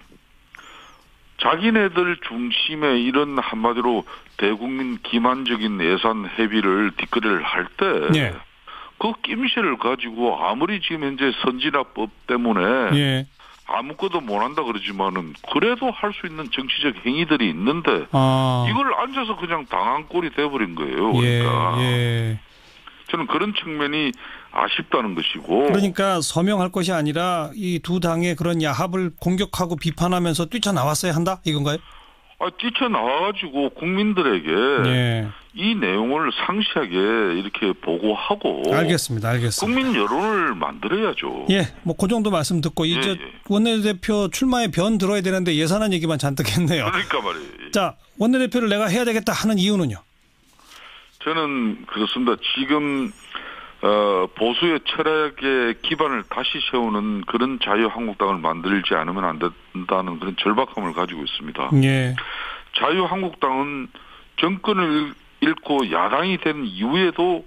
자기네들 중심의 이런 한마디로 대국민 기만적인 예산 회비를 뒷거래를 할 때 예. 그 낌새를 가지고 아무리 지금 현재 선진화법 때문에 예. 아무것도 못한다 그러지만은 그래도 할 수 있는 정치적 행위들이 있는데 이걸 앉아서 그냥 당한 꼴이 돼버린 거예요. 그러니까 예. 저는 그런 측면이 아쉽다는 것이고. 그러니까 서명할 것이 아니라 이 두 당의 그런 야합을 공격하고 비판하면서 뛰쳐나왔어야 한다 이건가요? 뛰쳐나와가지고 국민들에게 예. 이 내용을 상시하게 이렇게 보고하고. 알겠습니다. 국민 여론을 만들어야죠. 예, 뭐 그 정도 말씀 듣고 이제 원내대표 출마에 변 들어야 되는데 예산안 얘기만 잔뜩 했네요. 그러니까 말이에요. 자, 원내대표를 내가 해야 되겠다 하는 이유는요? 저는 그렇습니다. 지금 보수의 철학에 기반을 다시 세우는 그런 자유한국당을 만들지 않으면 안 된다는 그런 절박함을 가지고 있습니다. 예. 자유한국당은 정권을 잃고 야당이 된 이후에도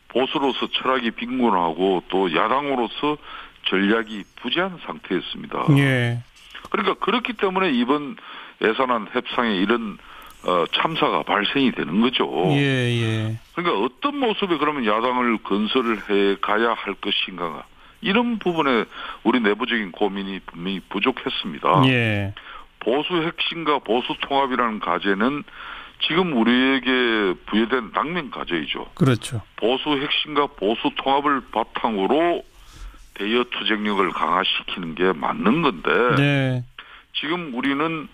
보수로서 철학이 빈곤하고 또 야당으로서 전략이 부재한 상태였습니다. 예. 그러니까 그렇기 때문에 이번 예산안 협상에 이런 참사가 발생이 되는 거죠. 예. 그러니까 어떤 모습에 그러면 야당을 건설을 해 가야 할 것인가 이런 부분에 우리 내부적인 고민이 분명히 부족했습니다. 예. 보수 핵심과 보수 통합이라는 과제는 지금 우리에게 부여된 당면 과제이죠. 그렇죠. 보수 핵심과 보수 통합을 바탕으로 대여 투쟁력을 강화시키는 게 맞는 건데 네. 지금 우리는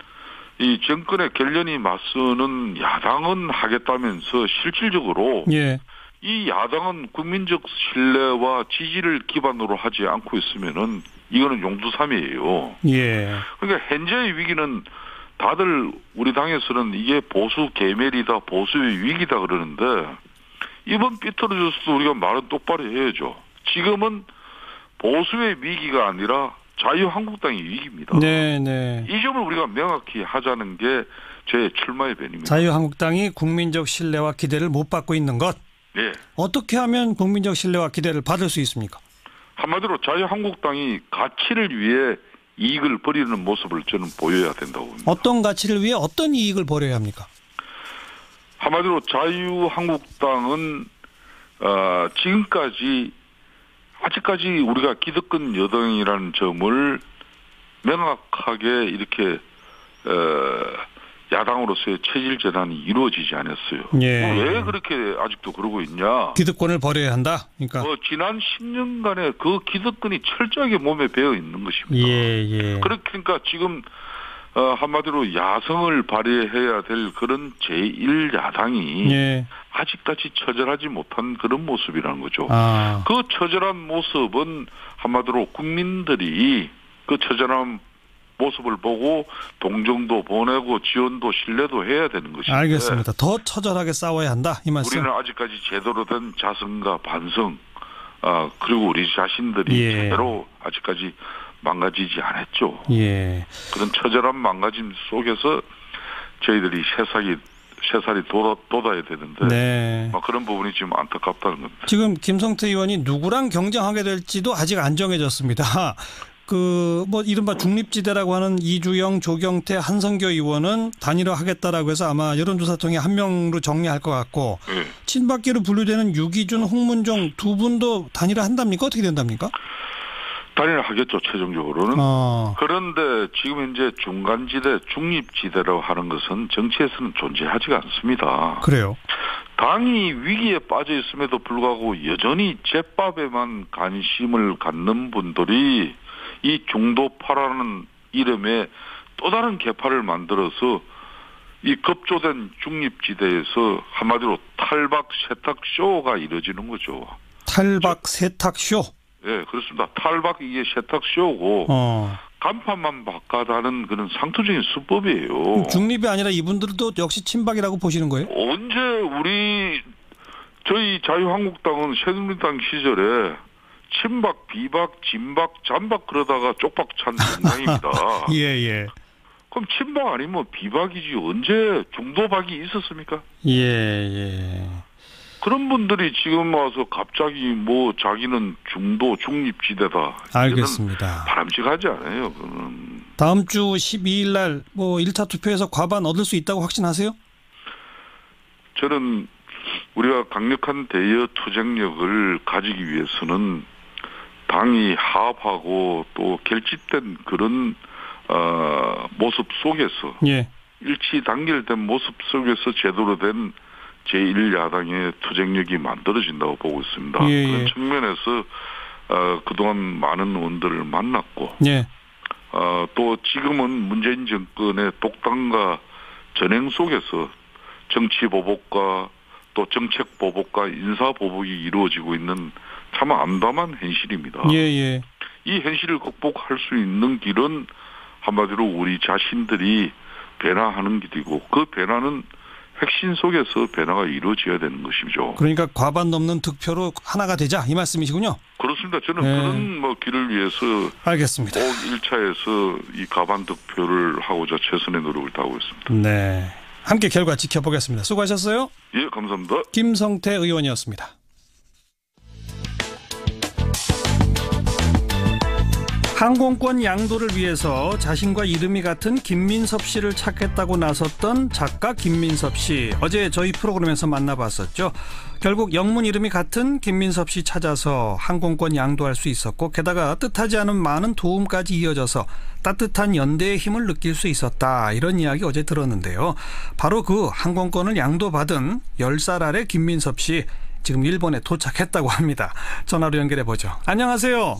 이 정권의 결연이 맞서는 야당은 하겠다면서 실질적으로 예. 이 야당은 국민적 신뢰와 지지를 기반으로 하지 않고 있으면은 이거는 용두삼이에요. 예. 그러니까 현재의 위기는 다들 우리 당에서는 이게 보수 계멸이다, 보수의 위기다 그러는데 이번 삐뚤어졌어도 우리가 말은 똑바로 해야죠. 지금은 보수의 위기가 아니라 자유한국당의 위기입니다. 네. 이 점을 우리가 명확히 하자는 게 제 출마의 변입니다. 자유한국당이 국민적 신뢰와 기대를 못 받고 있는 것. 네. 어떻게 하면 국민적 신뢰와 기대를 받을 수 있습니까? 한마디로 자유한국당이 가치를 위해 이익을 버리는 모습을 저는 보여야 된다고 봅니다. 어떤 가치를 위해 어떤 이익을 버려야 합니까? 한마디로 자유한국당은 지금까지 아직까지 우리가 기득권 여당이라는 점을 명확하게 이렇게 야당으로서의 체질 전환이 이루어지지 않았어요. 예. 왜 그렇게 아직도 그러고 있냐? 기득권을 버려야 한다. 그러니까 지난 10년간의 그 기득권이 철저하게 몸에 배어 있는 것입니다. 예. 그러니까 지금 한마디로 야성을 발휘해야 될 그런 제1야당이 예. 아직까지 처절하지 못한 그런 모습이라는 거죠. 그 처절한 모습은 한마디로 국민들이 그 처절한 모습을 보고 동정도 보내고 지원도 신뢰도 해야 되는 것입니다. 알겠습니다. 더 처절하게 싸워야 한다 이 말씀. 우리는 아직까지 제대로 된 자성과 반성 그리고 우리 자신들이 제대로 아직까지 망가지지 않았죠. 예. 그런 처절한 망가짐 속에서 저희들이 새살이 돋아야 되는데 네. 그런 부분이 지금 안타깝다는 겁니다. 지금 김성태 의원이 누구랑 경쟁하게 될지도 아직 안 정해졌습니다. 이른바 중립지대라고 하는 이주영, 조경태, 한성교 의원은 단일화하겠다라고 해서 아마 여론조사 통해 한 명으로 정리할 것 같고 친박계로 분류되는 유기준, 홍문종 두 분도 단일화한답니까? 어떻게 된답니까? 단일화 하겠죠, 최종적으로는. 그런데 지금 현재 중간지대, 중립지대라고 하는 것은 정치에서는 존재하지가 않습니다. 그래요? 당이 위기에 빠져 있음에도 불구하고 여전히 제밥에만 관심을 갖는 분들이 이 중도파라는 이름에 또 다른 계파를 만들어서 이 급조된 중립지대에서 한마디로 탈박 세탁쇼가 이루어지는 거죠. 탈박 세탁쇼? 네, 그렇습니다. 탈박 이게 세탁쇼고 간판만 바꿔다는 그런 상투적인 수법이에요. 중립이 아니라 이분들도 역시 친박이라고 보시는 거예요? 언제 저희 자유한국당은 새누리당 시절에 친박, 비박, 진박, 잔박 그러다가 쪽박 찬 정당입니다. 예. 그럼 친박 아니면 비박이지 언제 중도박이 있었습니까? 예. 그런 분들이 지금 와서 갑자기 뭐 자기는 중도 중립지대다. 알겠습니다. 바람직하지 않아요. 그건. 다음 주 12일 날 뭐 1차 투표에서 과반 얻을 수 있다고 확신하세요? 저는 우리가 강력한 대여 투쟁력을 가지기 위해서는 당이 하합하고 또 결집된 그런 모습 속에서 일치 단결된 모습 속에서 제대로 된 제1야당의 투쟁력이 만들어진다고 보고 있습니다. 그런 측면에서 그동안 많은 의원들을 만났고 또 지금은 문재인 정권의 독단과 전행 속에서 정치보복과 또 정책보복과 인사보복이 이루어지고 있는 참 암담한 현실입니다. 이 현실을 극복할 수 있는 길은 한마디로 우리 자신들이 변화하는 길이고 그 변화는 핵심 속에서 변화가 이루어져야 되는 것이죠. 그러니까 과반 넘는 득표로 하나가 되자 이 말씀이시군요. 그렇습니다. 저는 그런 길을 위해서 알겠습니다. 꼭 1차에서 이 과반 득표를 하고자 최선의 노력을 다하고 있습니다. 네, 함께 결과 지켜보겠습니다. 수고하셨어요. 예, 감사합니다. 김성태 의원이었습니다. 항공권 양도를 위해서 자신과 이름이 같은 김민섭 씨를 찾겠다고 나섰던 작가 김민섭 씨. 어제 저희 프로그램에서 만나봤었죠. 결국 영문 이름이 같은 김민섭 씨 찾아서 항공권 양도할 수 있었고 게다가 뜻하지 않은 많은 도움까지 이어져서 따뜻한 연대의 힘을 느낄 수 있었다. 이런 이야기 어제 들었는데요. 바로 그 항공권을 양도받은 10살 아래 김민섭 씨 지금 일본에 도착했다고 합니다. 전화로 연결해보죠. 안녕하세요.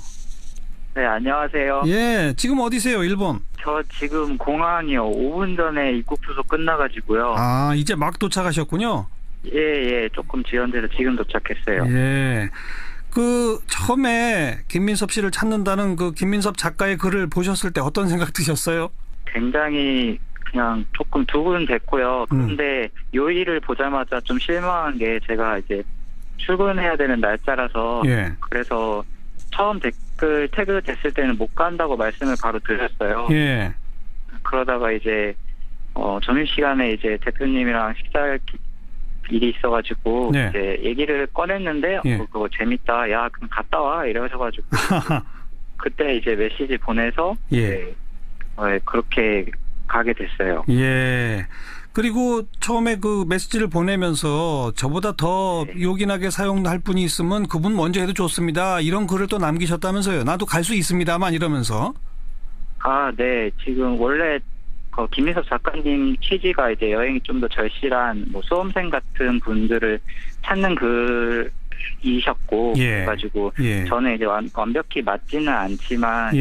네, 안녕하세요. 예, 지금 어디세요, 일본? 저 지금 공항이요. 5분 전에 입국 수속 끝나가지고요. 아, 이제 막 도착하셨군요? 예, 조금 지연돼서 지금 도착했어요. 예. 처음에 김민섭 씨를 찾는다는 그 김민섭 작가의 글을 보셨을 때 어떤 생각 드셨어요? 굉장히 그냥 조금 두근댔고요. 그런데 요일을 보자마자 좀 실망한 게 제가 이제 출근해야 되는 날짜라서 그래서 처음 댓글 태그 됐을 때는 못 간다고 말씀을 바로 드렸어요. 그러다가 이제 점심시간에 이제 대표님이랑 식사할 일이 있어가지고 이제 얘기를 꺼냈는데 그거 재밌다. 야, 그럼 갔다 와. 이러셔가지고 그때 이제 메시지 보내서 그렇게 가게 됐어요. 예. 그리고 처음에 그 메시지를 보내면서 저보다 더 요긴하게 사용할 분이 있으면 그분 먼저 해도 좋습니다. 이런 글을 또 남기셨다면서요. 나도 갈 수 있습니다만 이러면서. 아, 네. 지금 원래 김민섭 작가님 취지가 이제 여행이 좀 더 절실한 뭐 수험생 같은 분들을 찾는 글이셨고 그래가지고 저는 이제 완벽히 맞지는 않지만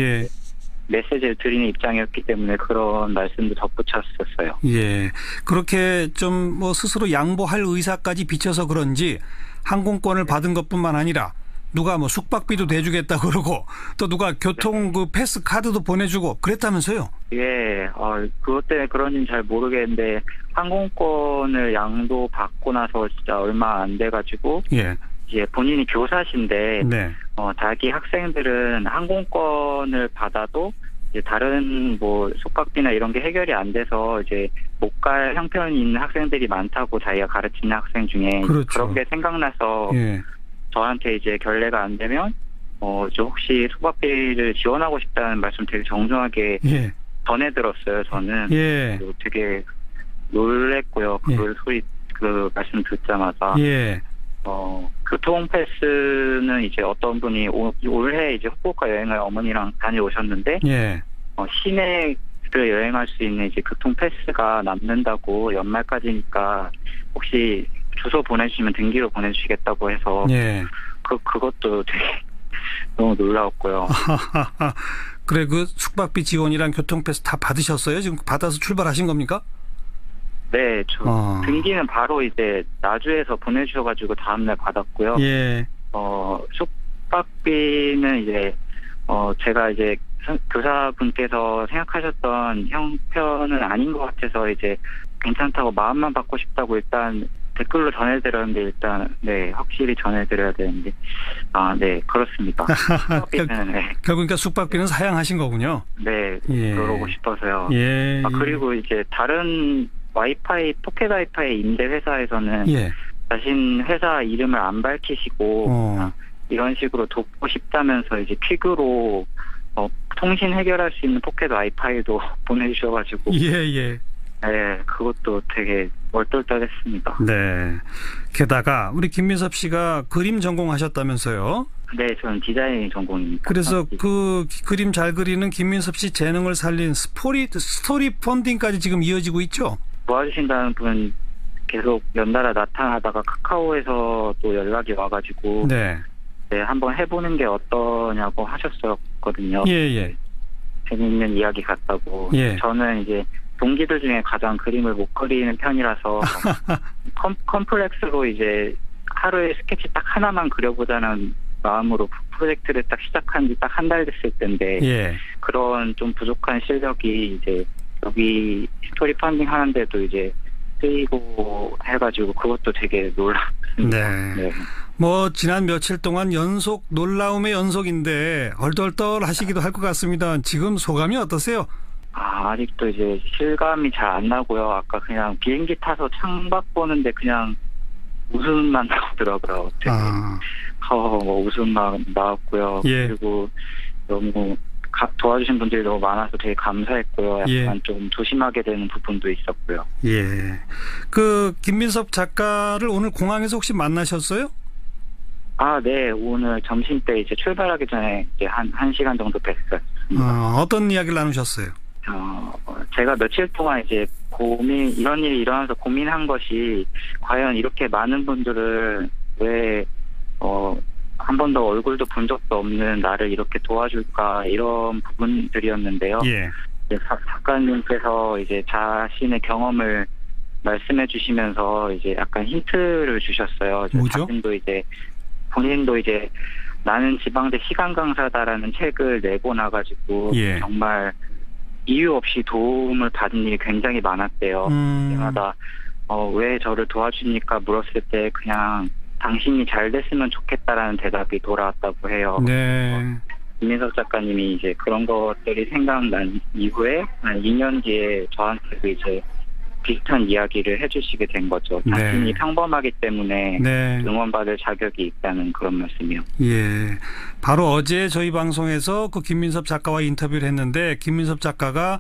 메시지를 드리는 입장이었기 때문에 그런 말씀도 덧붙였었어요. 예. 그렇게 좀 뭐 스스로 양보할 의사까지 비춰서 그런지 항공권을 받은 것뿐만 아니라 누가 뭐 숙박비도 대주겠다 그러고 또 누가 교통 그 패스 카드도 보내주고 그랬다면서요? 예. 그것 때문에 그런지는 잘 모르겠는데 항공권을 양도받고 나서 진짜 얼마 안 돼가지고 이제 본인이 교사신데 자기 학생들은 항공권을 받아도 이제 다른 뭐 숙박비나 이런 게 해결이 안 돼서 이제 못 갈 형편이 있는 학생들이 많다고 자기가 가르치는 학생 중에 그런 게 생각나서 저한테 이제 결례가 안 되면 저 혹시 숙박비를 지원하고 싶다는 말씀 되게 정중하게 전해 들었어요. 저는 되게 놀랬고요. 그 말씀 듣자마자. 교통 패스는 이제 어떤 분이 올해 이제 후쿠오카 여행을 어머니랑 다녀오셨는데, 예. 시내를 여행할 수 있는 이제 교통 패스가 남는다고 연말까지니까 혹시 주소 보내주시면 등기로 보내주시겠다고 해서, 예. 그것도 되게 너무 놀라웠고요. 그래, 그 숙박비 지원이랑 교통 패스 다 받으셨어요? 지금 받아서 출발하신 겁니까? 네, 저 등기는 바로 이제 나주에서 보내주셔가지고 다음날 받았고요. 예. 숙박비는 이제 제가 이제 교사분께서 생각하셨던 형편은 아닌 것 같아서 이제 괜찮다고 마음만 받고 싶다고 일단 댓글로 전해드렸는데 일단 네 확실히 전해드려야 되는데 네 그렇습니다. 숙박비는 네. 결국 그러니까 숙박비는 사양하신 거군요. 네, 예. 그러고 싶어서요. 예. 그리고 이제 다른 와이파이 포켓 와이파이 임대 회사에서는 예. 자신 회사 이름을 안 밝히시고 이런 식으로 돕고 싶다면서 이제 퀵으로 통신 해결할 수 있는 포켓 와이파이도 보내주셔가지고 예. 네, 그것도 되게 얼떨떨했습니다. 네. 게다가 우리 김민섭 씨가 그림 전공하셨다면서요? 네, 저는 디자인 전공입니다. 그래서 그 그림 잘 그리는 김민섭 씨 재능을 살린 스토리 펀딩까지 지금 이어지고 있죠? 도와주신다는 분 계속 연달아 나타나다가 카카오에서 또 연락이 와가지고 네, 한번 해보는 게 어떠냐고 하셨었거든요. 예. 재밌는 이야기 같다고. 예. 저는 이제 동기들 중에 가장 그림을 못 그리는 편이라서 컴플렉스로 이제 하루에 스케치 딱 하나만 그려보자는 마음으로 프로젝트를 딱 시작한 지 딱 한 달 됐을 텐데 예. 그런 좀 부족한 실력이 이제 여기 스토리 펀딩 하는데도 이제 쓰이고 해가지고 그것도 되게 놀랐습니다. 네. 뭐 지난 며칠 동안 연속 놀라움의 연속인데 얼떨떨하시기도 할 것 같습니다. 지금 소감이 어떠세요? 아직도 이제 실감이 잘 안 나고요. 아까 그냥 비행기 타서 창밖 보는데 그냥 웃음만 나오더라고요. 되게 웃음만 나왔고요. 예. 그리고 너무 도와주신 분들이 너무 많아서 되게 감사했고요. 약간 좀 조심하게 되는 부분도 있었고요. 예. 그 김민섭 작가를 오늘 공항에서 혹시 만나셨어요? 네. 오늘 점심 때 이제 출발하기 전에 이제 한 시간 정도 뵀었습니다. 어떤 이야기를 나누셨어요? 제가 며칠 동안 이제 이런 일이 일어나서 고민한 것이 과연 이렇게 많은 분들을 왜 한 번도 얼굴도 본 적도 없는 나를 이렇게 도와줄까 이런 부분들이었는데요. 예. 작가님께서 이제 자신의 경험을 말씀해 주시면서 이제 약간 힌트를 주셨어요. 뭐죠? 본인도 이제 나는 지방대 시간 강사다라는 책을 내고 나가지고 정말 이유 없이 도움을 받은 일이 굉장히 많았대요. 때마다 왜 저를 도와주니까 물었을 때 그냥 당신이 잘 됐으면 좋겠다라는 대답이 돌아왔다고 해요. 네. 김민섭 작가님이 이제 그런 것들이 생각난 이후에 한 2년 뒤에 저한테도 이제 비슷한 이야기를 해주시게 된 거죠. 자신이 평범하기 때문에 응원받을 자격이 있다는 그런 말씀이요. 예. 바로 어제 저희 방송에서 그 김민섭 작가와 인터뷰를 했는데 김민섭 작가가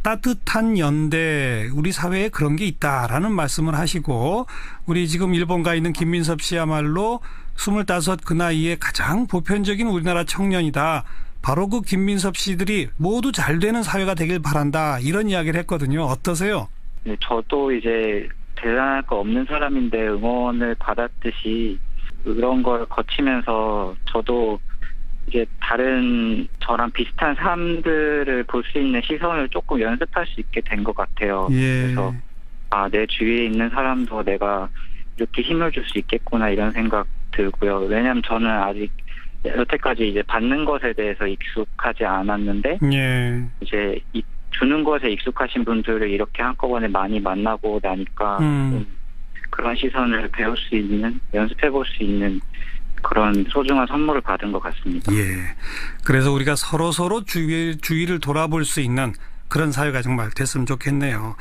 따뜻한 연대, 우리 사회에 그런 게 있다라는 말씀을 하시고 우리 지금 일본 가 있는 김민섭 씨야말로 25 그 나이에 가장 보편적인 우리나라 청년이다. 바로 그 김민섭 씨들이 모두 잘 되는 사회가 되길 바란다. 이런 이야기를 했거든요. 어떠세요? 네, 저도 이제 대단할 거 없는 사람인데 응원을 받았듯이 그런 걸 거치면서 저도 이제 다른 저랑 비슷한 사람들을 볼 수 있는 시선을 조금 연습할 수 있게 된 것 같아요. 그래서 내 주위에 있는 사람도 내가 이렇게 힘을 줄 수 있겠구나 이런 생각 들고요. 왜냐하면 저는 아직 여태까지 이제 받는 것에 대해서 익숙하지 않았는데 이제 주는 것에 익숙하신 분들을 이렇게 한꺼번에 많이 만나고 나니까 그런 시선을 배울 수 있는, 연습해 볼 수 있는 그런 소중한 선물을 받은 것 같습니다. 예. 그래서 우리가 서로 주위를 돌아볼 수 있는 그런 사회가 정말 됐으면 좋겠네요.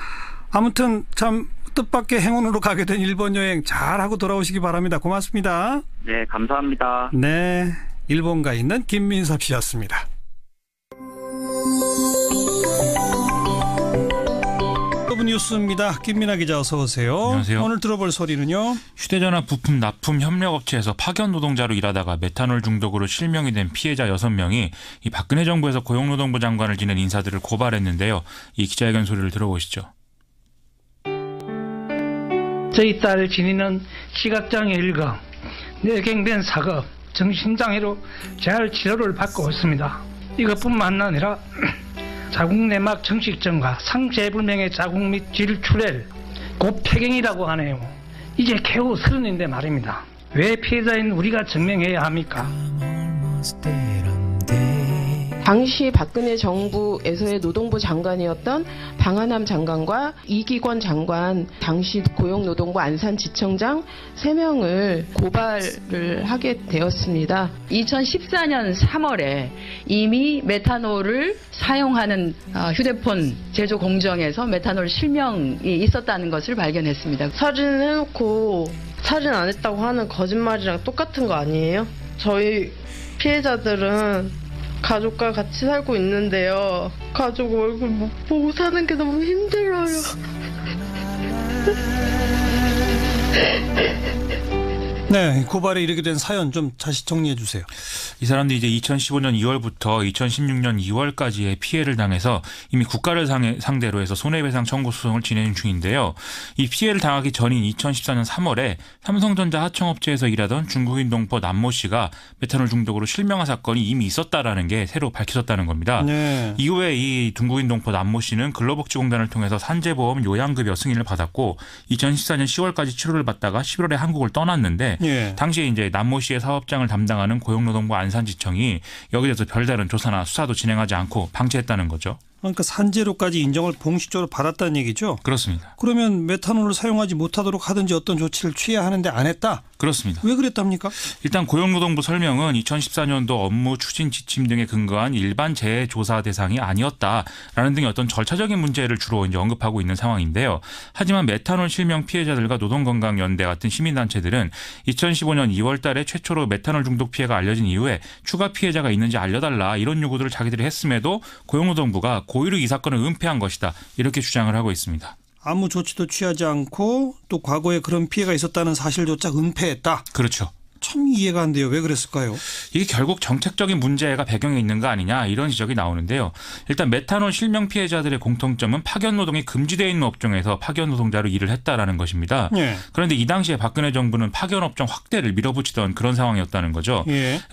아무튼 참 뜻밖의 행운으로 가게 된 일본 여행 잘하고 돌아오시기 바랍니다. 고맙습니다. 네, 감사합니다. 네, 일본 가 있는 김민섭 씨였습니다. 여러분 뉴스 뉴스입니다. 김민아 기자 어서 오세요. 안녕하세요. 오늘 들어볼 소리는요. 휴대전화 부품 납품 협력업체에서 파견 노동자로 일하다가 메탄올 중독으로 실명이 된 피해자 6명이 이 박근혜 정부에서 고용노동부 장관을 지낸 인사들을 고발했는데요. 이 기자회견 소리를 들어보시죠. 저희 딸 진이는 시각장애 1급, 뇌경변 4급, 정신장애로 재활 치료를 받고 있습니다. 이것뿐만 아니라 자궁 내막 정식증과 상체불명의 자궁 및 질출혈, 곧 폐경이라고 하네요. 이제 겨우 30인데 말입니다. 왜 피해자인 우리가 증명해야 합니까? 당시 박근혜 정부에서의 노동부 장관이었던 방한함 장관과 이기권 장관, 당시 고용노동부 안산지청장 3명을 고발을 하게 되었습니다. 2014년 3월에 이미 메탄올을 사용하는 휴대폰 제조 공정에서 메탄올 실명이 있었다는 것을 발견했습니다. 살인해놓고 살인 안 했다고 하는 거짓말이랑 똑같은 거 아니에요? 저희 피해자들은 가족과 같이 살고 있는데요. 가족 얼굴 못 보고 사는 게 너무 힘들어요. 네, 고발에 이르게 된 사연 좀 다시 정리해 주세요. 이 사람들이 이제 2015년 2월부터 2016년 2월까지의 피해를 당해서 이미 국가를 상대로 해서 손해배상 청구 소송을 진행 중인데요. 이 피해를 당하기 전인 2014년 3월에 삼성전자 하청업체에서 일하던 중국인 동포 남모 씨가 메탄올 중독으로 실명한 사건이 이미 있었다라는 게 새로 밝혀졌다는 겁니다. 네. 이후에 이 중국인 동포 남모 씨는 근로복지공단을 통해서 산재보험 요양급여 승인을 받았고 2014년 10월까지 치료를 받다가 11월에 한국을 떠났는데 당시에 이제 남모 씨의 사업장을 담당하는 고용노동부 안산지청이 여기에 대해서 별다른 조사나 수사도 진행하지 않고 방치했다는 거죠. 그러니까 산재로까지 인정을 공식적으로 받았다는 얘기죠? 그렇습니다. 그러면 메탄올을 사용하지 못하도록 하든지 어떤 조치를 취해야 하는데 안 했다? 그렇습니다. 왜 그랬답니까? 일단 고용노동부 설명은 2014년도 업무 추진 지침 등에 근거한 일반 재해 조사 대상이 아니었다라는 등의 어떤 절차적인 문제를 주로 이제 언급하고 있는 상황인데요. 하지만 메탄올 실명 피해자들과 노동건강연대 같은 시민단체들은 2015년 2월 달에 최초로 메탄올 중독 피해가 알려진 이후에 추가 피해자가 있는지 알려달라 이런 요구들을 자기들이 했음에도 고용노동부가 고의로 이 사건을 은폐한 것이다 이렇게 주장을 하고 있습니다. 아무 조치도 취하지 않고 또 과거에 그런 피해가 있었다는 사실조차 은폐했다. 그렇죠. 참 이해가 안 돼요. 왜 그랬을까요? 이게 결국 정책적인 문제가 배경에 있는 거 아니냐 이런 지적이 나오는데요. 일단 메탄올 실명 피해자들의 공통점은 파견 노동이 금지되어 있는 업종에서 파견 노동자로 일을 했다라는 것입니다. 그런데 이 당시에 박근혜 정부는 파견 업종 확대를 밀어붙이던 그런 상황이었다는 거죠.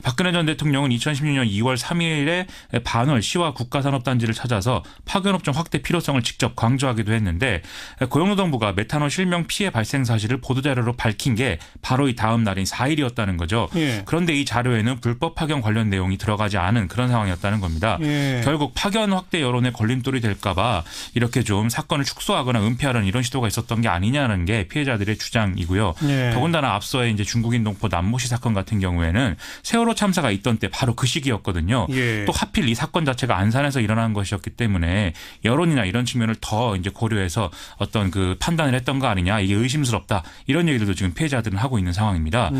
박근혜 전 대통령은 2016년 2월 3일에 반월 시와 국가산업단지를 찾아서 파견 업종 확대 필요성을 직접 강조하기도 했는데 고용노동부가 메탄올 실명 피해 발생 사실을 보도자료로 밝힌 게 바로 이 다음 날인 4일이었다는 거죠. 그런데 이 자료에는 불법 파견 관련 내용이 들어가지 않은 그런 상황이었다는 겁니다. 결국 파견 확대 여론에 걸림돌이 될까 봐 이렇게 좀 사건을 축소하거나 은폐하려는 이런 시도가 있었던 게 아니냐는 게 피해자들의 주장이고요. 더군다나 앞서의 이제 중국인 동포 남모 씨 사건 같은 경우에는 세월호 참사가 있던 때 바로 그 시기였거든요. 또 하필 이 사건 자체가 안산에서 일어난 것이었기 때문에 여론이나 이런 측면을 더 이제 고려해서 어떤 그 판단을 했던 거 아니냐 이게 의심스럽다 이런 얘기들도 지금 피해자들은 하고 있는 상황입니다.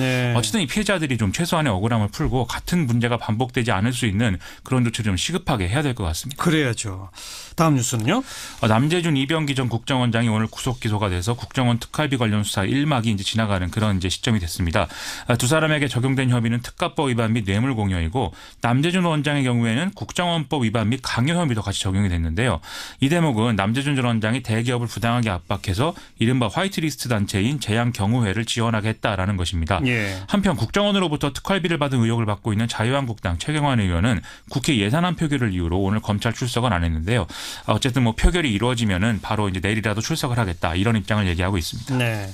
어쨌든 이 피해자들이 좀 최소한의 억울함을 풀고 같은 문제가 반복되지 않을 수 있는 그런 조치를 좀 시급하게 해야 될 것 같습니다. 그래야죠. 다음 뉴스는요? 남재준 이병기 전 국정원장이 오늘 구속 기소가 돼서 국정원 특활비 관련 수사 1막이 이제 지나가는 그런 이제 시점이 됐습니다. 두 사람에게 적용된 혐의는 특가법 위반 및 뇌물공여이고 남재준 원장의 경우에는 국정원법 위반 및 강요 혐의도 같이 적용이 됐는데요. 이 대목은 남재준 전 원장이 대기업을 부당하게 압박해서 이른바 화이트리스트 단체인 재향경우회를 지원하게 했다라는 것입니다. 한편 국정원으로부터 특활비를 받은 의혹을 받고 있는 자유한국당 최경환 의원은 국회 예산안 표결을 이유로 오늘 검찰 출석은 안 했는데요. 어쨌든 뭐 표결이 이루어지면은 바로 이제 내일이라도 출석을 하겠다 이런 입장을 얘기하고 있습니다. 네.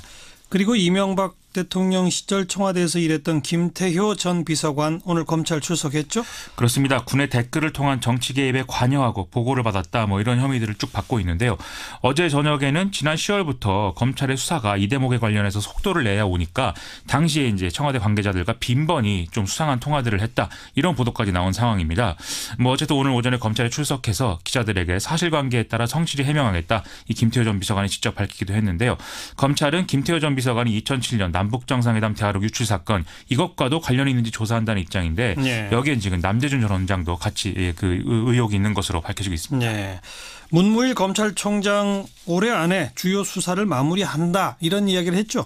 그리고 이명박 대통령 시절 청와대에서 일했던 김태효 전 비서관 오늘 검찰 출석했죠? 그렇습니다. 군의 댓글을 통한 정치 개입에 관여하고 보고를 받았다 뭐 이런 혐의들을 쭉 받고 있는데요. 어제 저녁에는 지난 10월부터 검찰의 수사가 이 대목에 관련해서 속도를 내야 오니까 당시에 이제 청와대 관계자들과 빈번히 좀 수상한 통화들을 했다 이런 보도까지 나온 상황입니다. 뭐 어쨌든 오늘 오전에 검찰에 출석해서 기자들에게 사실관계에 따라 성실히 해명하겠다 이 김태효 전 비서관이 직접 밝히기도 했는데요. 검찰은 김태효 전 비서관이 2007년 남북정상회담 대화록 유출 사건 이것과도 관련이 있는지 조사한다는 입장인데 여기엔 지금 남재준 전 원장도 같이 그 의혹이 있는 것으로 밝혀지고 있습니다. 문무일 검찰총장 올해 안에 주요 수사를 마무리한다 이런 이야기를 했죠.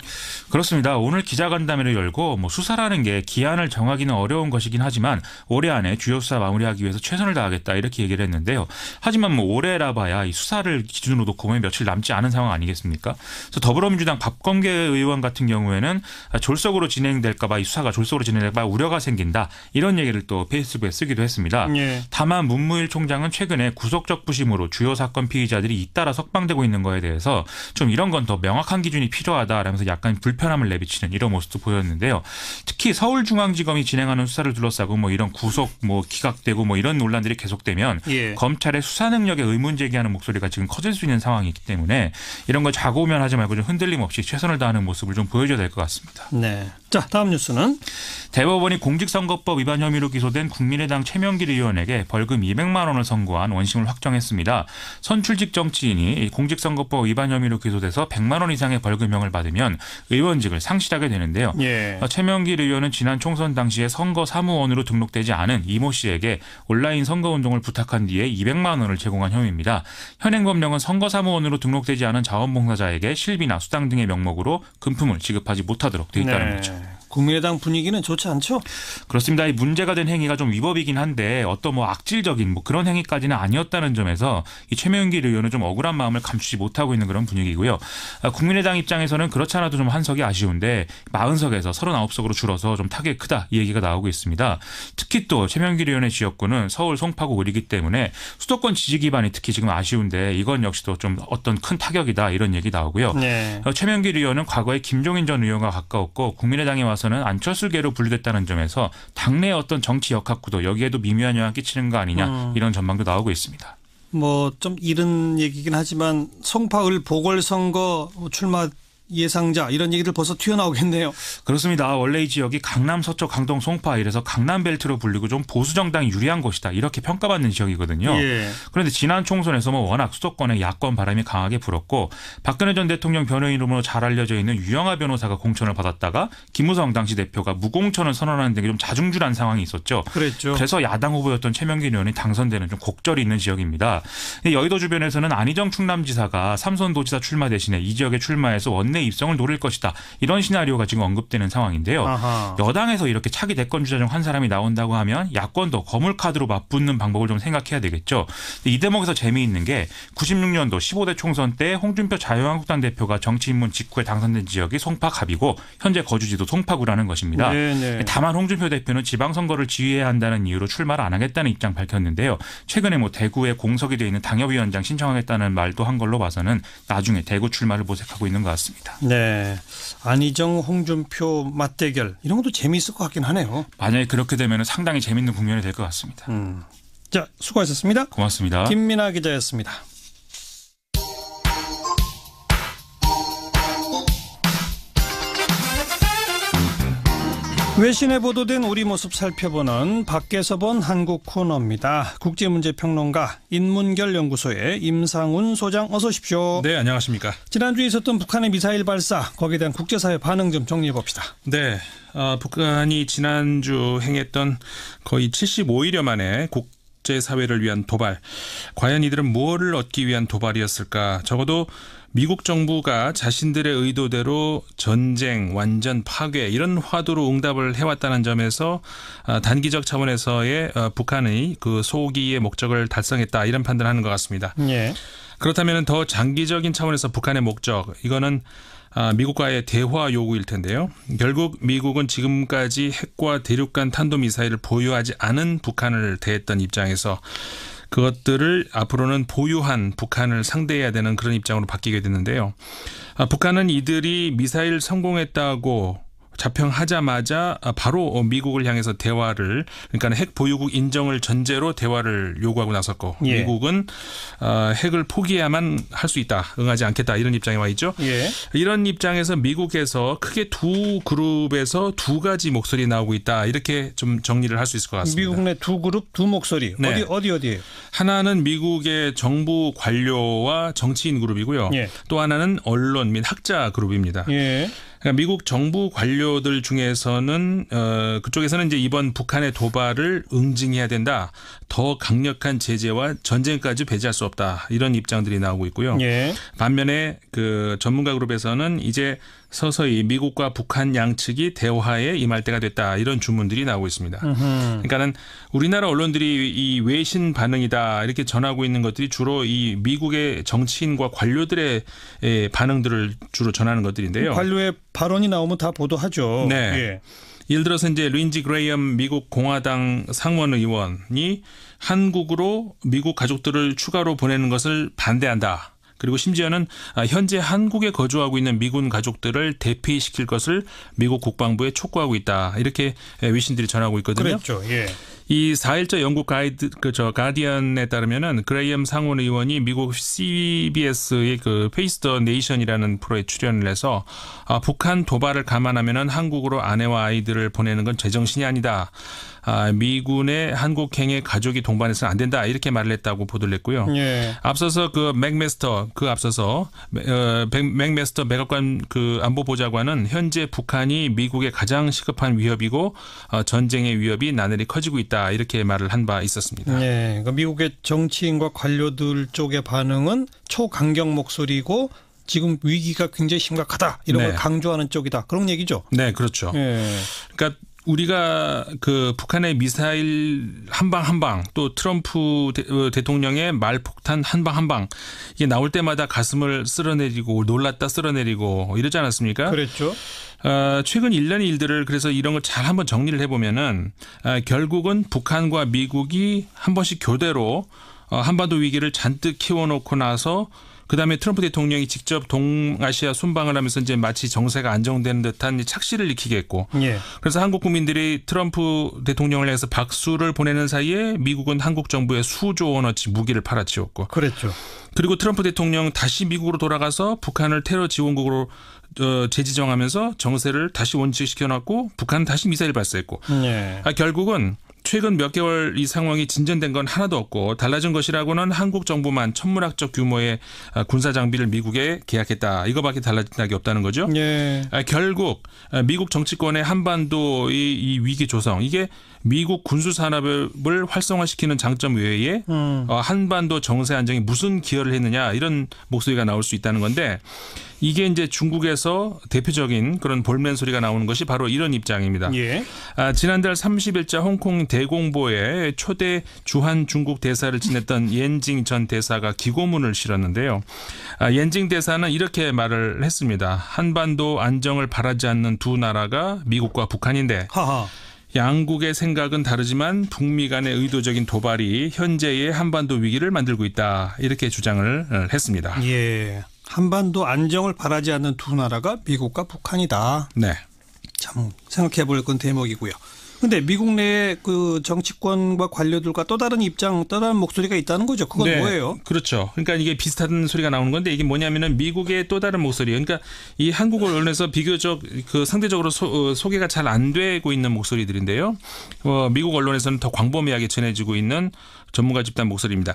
그렇습니다. 오늘 기자간담회를 열고 수사라는 게 기한을 정하기는 어려운 것이긴 하지만 올해 안에 주요 수사 마무리하기 위해서 최선을 다하겠다 이렇게 얘기를 했는데요. 하지만 올해라 봐야 이 수사를 기준으로 놓고 보면 며칠 남지 않은 상황 아니겠습니까? 그래서 더불어민주당 박범계 의원 같은 경우에는 졸속으로 진행될까 봐 이 수사가 졸속으로 진행될까 봐 우려가 생긴다 이런 얘기를 또 페이스북에 쓰기도 했습니다. 예. 다만 문무일 총장은 최근에 구속적 부심으로 주요 사건 피의자들이 잇따라 석방되고 있는 거에 대해서 좀 이런 건 더 명확한 기준이 필요하다라면서 약간 불편함을 내비치는 이런 모습도 보였는데요. 특히 서울중앙지검이 진행하는 수사를 둘러싸고 이런 구속 기각되고 이런 논란들이 계속되면 예. 검찰의 수사 능력에 의문 제기하는 목소리가 지금 커질 수 있는 상황이기 때문에 이런 걸 좌고우면하지 말고 좀 흔들림 없이 최선을 다하는 모습을 좀 보여줘야 될 것 같습니다. 네. 자, 다음 뉴스는 대법원이 공직선거법 위반 혐의로 기소된 국민의당 최명길 의원에게 벌금 200만 원을 선고한 원심을 확정했습니다. 선출직 정치인이 공직선거법 위반 혐의로 기소돼서 100만 원 이상의 벌금형을 받으면 의원직을 상실하게 되는데요. 예. 최명길 의원은 지난 총선 당시에 선거 사무원으로 등록되지 않은 이모 씨에게 온라인 선거운동을 부탁한 뒤에 200만 원을 제공한 혐의입니다. 현행법령은 선거 사무원으로 등록되지 않은 자원봉사자에게 실비나 수당 등의 명목으로 금품을 지급하지 못하도록 되어 있다는 거죠. 국민의당 분위기는 좋지 않죠? 그렇습니다. 이 문제가 된 행위가 좀 위법이긴 한데 어떤 악질적인 그런 행위까지는 아니었다는 점에서 이 최명길 의원은 좀 억울한 마음을 감추지 못하고 있는 그런 분위기고요. 국민의당 입장에서는 그렇지 않아도 좀 한석이 아쉬운데 40석에서 39석으로 줄어서 좀 타격이 크다 이 얘기가 나오고 있습니다. 특히 또 최명길 의원의 지역구는 서울 송파구 을이기 때문에 수도권 지지 기반이 특히 지금 아쉬운데 이건 역시도 좀 어떤 큰 타격이다 이런 얘기 나오고요. 네. 최명길 의원은 과거에 김종인 전 의원과 가까웠고 국민의당에 와서는 안철수계로 분류됐다는 점에서 당내 어떤 정치 역학구도 여기에도 미묘한 영향을 끼치는 거 아니냐 이런 전망도 나오고 있습니다. 좀 이른 얘기긴 하지만 송파을 보궐선거 출마 예상자 이런 얘기들 벌써 튀어나오겠네요. 그렇습니다. 원래 이 지역이 강남, 서초, 강동, 송파 이래서 강남벨트로 불리고 좀 보수 정당이 유리한 곳이다 이렇게 평가받는 지역이거든요. 예. 그런데 지난 총선에서 워낙 수도권에 야권 바람이 강하게 불었고 박근혜 전 대통령 변호인으로 잘 알려져 있는 유영하 변호사가 공천을 받았다가 김무성 당시 대표가 무공천을 선언하는 등의 좀 자중질환 상황이 있었죠. 그랬죠. 그래서 야당 후보였던 최명길 의원이 당선되는 좀 곡절이 있는 지역입니다. 여의도 주변에서는 안희정 충남지사가 삼선도지사 출마 대신에 이 지역에 출마해서 원내 입성을 노릴 것이다. 이런 시나리오가 지금 언급되는 상황인데요. 아하. 여당에서 이렇게 차기 대권 주자 중 한 사람이 나온다고 하면 야권도 거물카드로 맞붙는 방법을 좀 생각해야 되겠죠. 이 대목에서 재미있는 게 96년도 15대 총선 때 홍준표 자유한국당 대표가 정치 입문 직후에 당선된 지역이 송파갑이고 현재 거주지도 송파구라는 것입니다. 네네. 다만 홍준표 대표는 지방선거를 지휘해야 한다는 이유로 출마를 안 하겠다는 입장 밝혔는데요. 최근에 대구에 공석이 되어 있는 당협위원장 신청하겠다는 말도 한 걸로 봐서는 나중에 대구 출마를 모색하고 있는 것 같습니다. 네, 안희정, 홍준표 맞대결 이런 것도 재미있을 것 같긴 하네요. 만약에 그렇게 되면 상당히 재밌는 국면이 될 것 같습니다. 자, 수고하셨습니다. 고맙습니다. 김민아 기자였습니다. 외신에 보도된 우리 모습 살펴보는 밖에서 본 한국 코너입니다. 국제문제평론가 인문결연구소의 임상훈 소장 어서 오십시오. 네, 안녕하십니까. 지난주에 있었던 북한의 미사일 발사 거기에 대한 국제사회 반응 좀 정리해 봅시다. 네, 북한이 지난주 행했던 거의 75일여 만에 국제사회를 위한 도발. 과연 이들은 무엇을 얻기 위한 도발이었을까? 적어도 미국 정부가 자신들의 의도대로 전쟁, 완전 파괴 이런 화두로 응답을 해왔다는 점에서 단기적 차원에서의 북한의 그 소기의 목적을 달성했다 이런 판단을 하는 것 같습니다. 예. 그렇다면 더 장기적인 차원에서 북한의 목적 이거는 미국과의 대화 요구일 텐데요. 결국 미국은 지금까지 핵과 대륙간 탄도미사일을 보유하지 않은 북한을 대했던 입장에서 그것들을 앞으로는 보유한 북한을 상대해야 되는 그런 입장으로 바뀌게 됐는데요. 북한은 이들이 미사일 성공했다고 자평하자마자 바로 미국을 향해서 대화를 그러니까 핵 보유국 인정을 전제로 대화를 요구하고 나섰고 예. 미국은 핵을 포기해야만 할 수 있다. 응하지 않겠다. 이런 입장에 와 있죠. 예. 이런 입장에서 미국에서 크게 두 그룹에서 두 가지 목소리 나오고 있다. 이렇게 좀 정리를 할 수 있을 것 같습니다. 미국 내 두 그룹 두 목소리. 네. 어디에요? 하나는 미국의 정부 관료와 정치인 그룹이고요. 예. 또 하나는 언론 및 학자 그룹입니다. 예. 그러니까 미국 정부 관료들 중에서는 그쪽에서는 이제 이번 북한의 도발을 응징해야 된다. 더 강력한 제재와 전쟁까지 배제할 수 없다. 이런 입장들이 나오고 있고요. 예. 반면에 그 전문가 그룹에서는 이제 서서히 미국과 북한 양측이 대화에 임할 때가 됐다. 이런 주문들이 나오고 있습니다. 그러니까는 우리나라 언론들이 이 외신 반응이다 이렇게 전하고 있는 것들이 주로 이 미국의 정치인과 관료들의 반응들을 주로 전하는 것들인데요. 관료의 발언이 나오면 다 보도하죠. 네. 예. 예를 들어서 이제 린지 그레이엄 미국 공화당 상원 의원이 한국으로 미국 가족들을 추가로 보내는 것을 반대한다. 그리고 심지어는 현재 한국에 거주하고 있는 미군 가족들을 대피시킬 것을 미국 국방부에 촉구하고 있다. 이렇게 외신들이 전하고 있거든요. 그렇죠. 예. 이 4일자 영국 가디언에 따르면은 그레이엄 상원 의원이 미국 CBS의 그 페이스 더 네이션이라는 프로에 출연을 해서 북한 도발을 감안하면은 한국으로 아내와 아이들을 보내는 건 제정신이 아니다. 미군의 한국행의 가족이 동반해서는 안 된다. 이렇게 말을 했다고 보도를 했고요. 예. 앞서서 맥메스터 백악관 그 안보보좌관은 현재 북한이 미국의 가장 시급한 위협이고 전쟁의 위협이 나날이 커지고 있다. 이렇게 말을 한 바 있었습니다. 네, 그러니까 미국의 정치인과 관료들 쪽의 반응은 초강경 목소리고 지금 위기가 굉장히 심각하다. 이런 걸 강조하는 쪽이다. 그런 얘기죠. 네, 그렇죠. 그러니까 우리가 그 북한의 미사일 한 방 또 트럼프 대통령의 말폭탄 한 방 이게 나올 때마다 가슴을 쓸어내리고 놀랐다 쓸어내리고 이러지 않았습니까? 그랬죠. 최근 1년의 일들을 그래서 이런 걸 잘 한번 정리를 해보면은 결국은 북한과 미국이 한 번씩 교대로 한반도 위기를 잔뜩 키워놓고 나서 그다음에 트럼프 대통령이 직접 동아시아 순방을 하면서 이제 마치 정세가 안정되는 듯한 착시를 일으키게 했고 예. 그래서 한국 국민들이 트럼프 대통령을 향해서 박수를 보내는 사이에 미국은 한국 정부에 수조 원어치 무기를 팔아치웠고 그랬죠. 그리고 트럼프 대통령 다시 미국으로 돌아가서 북한을 테러 지원국으로 재지정하면서 정세를 다시 원칙시켜놨고 북한은 다시 미사일 발사했고 예. 결국은 최근 몇 개월 이 상황이 진전된 건 하나도 없고 달라진 것이라고는 한국 정부만 천문학적 규모의 군사 장비를 미국에 계약했다. 이거밖에 달라진 게 없다는 거죠. 예. 결국 미국 정치권의 한반도 이 위기 조성 이게 미국 군수 산업을 활성화시키는 장점 외에 한반도 정세 안정에 무슨 기여를 했느냐 이런 목소리가 나올 수 있다는 건데 이게 이제 중국에서 대표적인 그런 볼멘 소리가 나오는 것이 바로 이런 입장입니다. 예. 지난달 30일자 홍콩 대공보에 초대 주한 중국 대사를 지냈던 옌징 전 대사가 기고문을 실었는데요. 옌징 대사는 이렇게 말을 했습니다. 한반도 안정을 바라지 않는 두 나라가 미국과 북한인데 하하. 양국의 생각은 다르지만 북미 간의 의도적인 도발이 현재의 한반도 위기를 만들고 있다. 이렇게 주장을 했습니다. 예. 한반도 안정을 바라지 않는 두 나라가 미국과 북한이다. 네. 참 생각해 볼 건 대목이고요. 그런데 미국 내의 그 정치권과 관료들과 또 다른 입장, 또 다른 목소리가 있다는 거죠. 그건 네, 뭐예요? 그렇죠. 그러니까 이게 비슷한 소리가 나오는 건데 이게 뭐냐면은 미국의 또 다른 목소리. 그러니까 이 한국 언론에서 비교적 그 상대적으로 소개가 잘 안 되고 있는 목소리들인데요. 미국 언론에서는 더 광범위하게 전해지고 있는 전문가 집단 목소리입니다.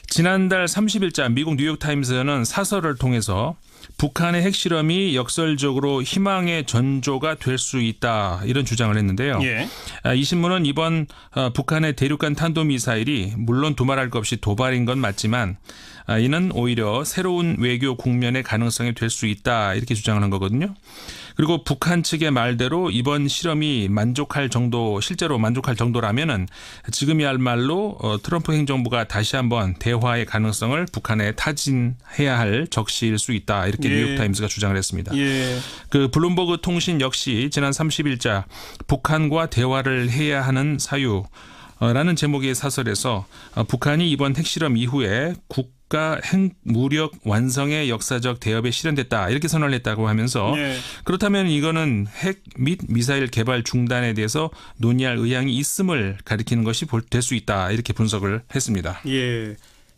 지난달 30일자 미국 뉴욕타임스는 사설을 통해서 북한의 핵실험이 역설적으로 희망의 전조가 될 수 있다 이런 주장을 했는데요. 예. 이 신문은 이번 북한의 대륙간 탄도미사일이 물론 두말할 것 없이 도발인 건 맞지만 이는 오히려 새로운 외교 국면의 가능성이 될 수 있다 이렇게 주장을 한 거거든요. 그리고 북한 측의 말대로 이번 실험이 실제로 만족할 정도라면은 지금이야말로 트럼프 행정부가 다시 한번 대화의 가능성을 북한에 타진해야 할 적시일 수 있다. 이렇게 뉴욕타임스가 주장을 했습니다. 예. 그 블룸버그 통신 역시 지난 30일자 북한과 대화를 해야 하는 사유라는 제목의 사설에서 북한이 이번 핵실험 이후에 국가 핵무력 완성의 역사적 대업에 실현됐다 이렇게 선언을 했다고 하면서 그렇다면 이거는 핵 및 미사일 개발 중단에 대해서 논의할 의향이 있음을 가리키는 것이 될 수 있다 이렇게 분석을 했습니다. 예,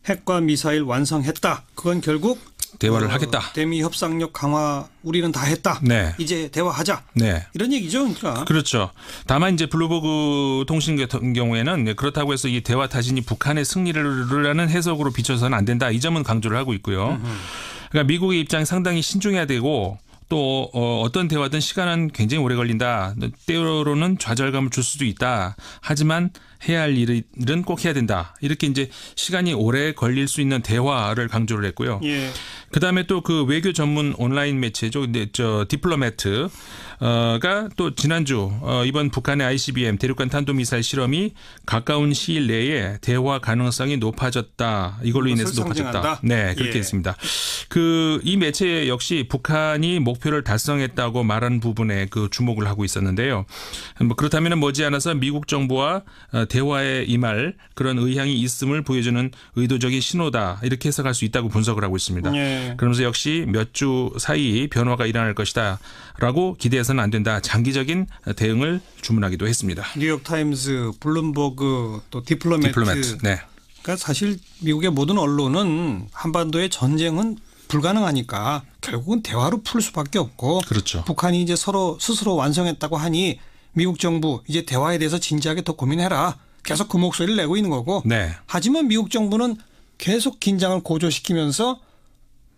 핵과 미사일 완성했다. 그건 결국 대화를 하겠다. 대미 협상력 강화 우리는 다 했다. 네. 이제 대화하자. 네. 이런 얘기죠. 그러니까. 그렇죠. 다만 이제 블룸버그 통신 같은 경우에는 그렇다고 해서 이 대화 타진이 북한의 승리를 하는 해석으로 비춰서는 안 된다. 이 점은 강조를 하고 있고요. 그러니까 미국의 입장이 상당히 신중해야 되고 또 어떤 대화든 시간은 굉장히 오래 걸린다. 때로는 좌절감을 줄 수도 있다. 하지만 해야 할 일은 꼭 해야 된다. 이렇게 이제 시간이 오래 걸릴 수 있는 대화를 강조를 했고요. 예. 그다음에 또 그 외교 전문 온라인 매체죠. 근데 디플로매트 가 또 지난주 이번 북한의 ICBM 대륙간 탄도미사일 실험이 가까운 시일 내에 대화 가능성이 높아졌다. 이걸로 인해서 높아졌다. 네, 그렇게 했습니다. 이 매체 역시 북한이 목표를 달성했다고 말한 부분에 그 주목을 하고 있었는데요. 뭐 그렇다면 머지않아서 미국 정부와 대화에 임할 그런 의향이 있음을 보여주는 의도적인 신호다. 이렇게 해석할 수 있다고 분석을 하고 있습니다. 예. 그러면서 역시 몇 주 사이 변화가 일어날 것이다. 라고 기대해서는 안 된다. 장기적인 대응을 주문하기도 했습니다. 뉴욕타임스, 블룸버그, 또 디플로매트. 네. 그러니까 사실 미국의 모든 언론은 한반도의 전쟁은 불가능하니까 결국은 대화로 풀 수밖에 없고 그렇죠. 북한이 이제 스스로 완성했다고 하니 미국 정부 이제 대화에 대해서 진지하게 더 고민해라. 계속 그 목소리를 내고 있는 거고. 네. 하지만 미국 정부는 계속 긴장을 고조시키면서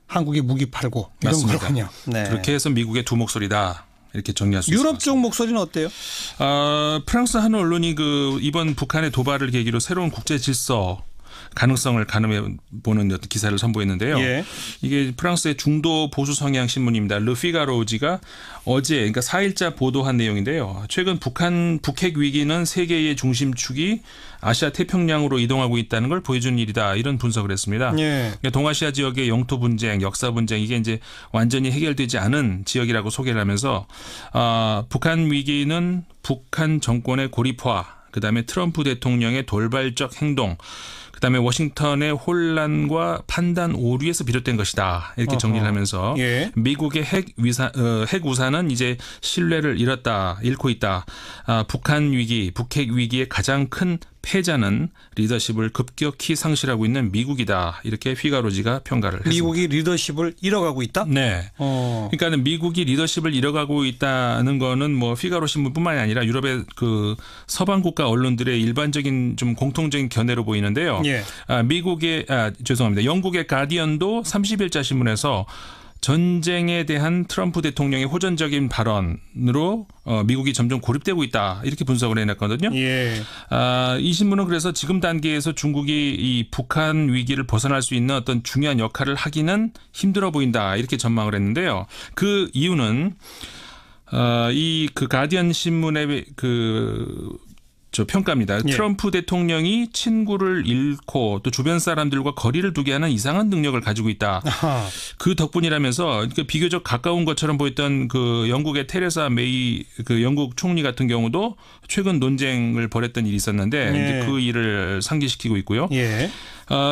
한국에 무기 팔고 이런 맞습니다. 거군요. 네. 그렇게 해서 미국의 두 목소리다. 이렇게 정리할 수 있습니다. 유럽 쪽 목소리는 어때요? 프랑스 한 언론이 이번 북한의 도발을 계기로 새로운 국제 질서 가능성을 가늠해 보는 어떤 기사를 선보였는데요. 예. 이게 프랑스의 중도 보수 성향 신문입니다. 르피가로지가 어제 그러니까 4일자 보도한 내용인데요. 최근 북핵 위기는 세계의 중심축이 아시아 태평양으로 이동하고 있다는 걸 보여주는 일이다. 이런 분석을 했습니다. 예. 그러니까 동아시아 지역의 영토 분쟁, 역사 분쟁 이게 이제 완전히 해결되지 않은 지역이라고 소개를 하면서 북한 위기는 북한 정권의 고립화, 그다음에 트럼프 대통령의 돌발적 행동, 그다음에 워싱턴의 혼란과 판단 오류에서 비롯된 것이다. 이렇게 정리를 하면서 예. 미국의 핵 우산은 이제 신뢰를 잃고 있다. 북한 위기, 북핵 위기의 가장 큰 패자는 리더십을 급격히 상실하고 있는 미국이다. 이렇게 피가로지가 평가를 했습니다. 미국이 리더십을 잃어가고 있다? 네. 그러니까 미국이 리더십을 잃어가고 있다는 거는 뭐 피가로 신문뿐만이 아니라 유럽의 그 서방 국가 언론들의 일반적인 좀 공통적인 견해로 보이는데요. 예. 영국의 가디언도 30일자 신문에서 전쟁에 대한 트럼프 대통령의 호전적인 발언으로 미국이 점점 고립되고 있다. 이렇게 분석을 해냈거든요. 예. 이 신문은 그래서 지금 단계에서 중국이 이 북한 위기를 벗어날 수 있는 어떤 중요한 역할을 하기는 힘들어 보인다. 이렇게 전망을 했는데요. 그 이유는 그 가디언 신문의 평가입니다. 예. 트럼프 대통령이 친구를 잃고 또 주변 사람들과 거리를 두게 하는 이상한 능력을 가지고 있다. 아하. 그 덕분이라면서 비교적 가까운 것처럼 보였던 그 영국의 테레사 메이 그 영국 총리 같은 경우도 최근 논쟁을 벌였던 일이 있었는데 예. 이제 그 일을 상기시키고 있고요. 예.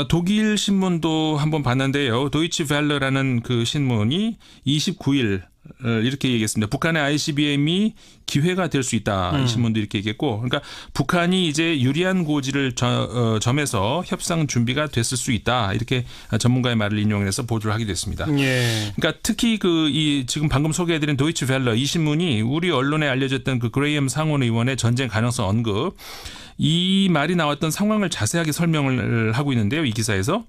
독일 신문도 한번 봤는데요. 도이치 벨러라는 그 신문이 29일 이렇게 얘기했습니다. 북한의 ICBM이 기회가 될 수 있다. 이 신문도 이렇게 얘기했고, 그러니까 북한이 이제 유리한 고지를 점에서 협상 준비가 됐을 수 있다. 이렇게 전문가의 말을 인용해서 보도를 하게 됐습니다. 예. 그러니까 특히 지금 방금 소개해드린 도이치 벨러 이 신문이 우리 언론에 알려졌던 그 그레이엄 상원 의원의 전쟁 가능성 언급 이 말이 나왔던 상황을 자세하게 설명을 하고 있는데요. 이 기사에서.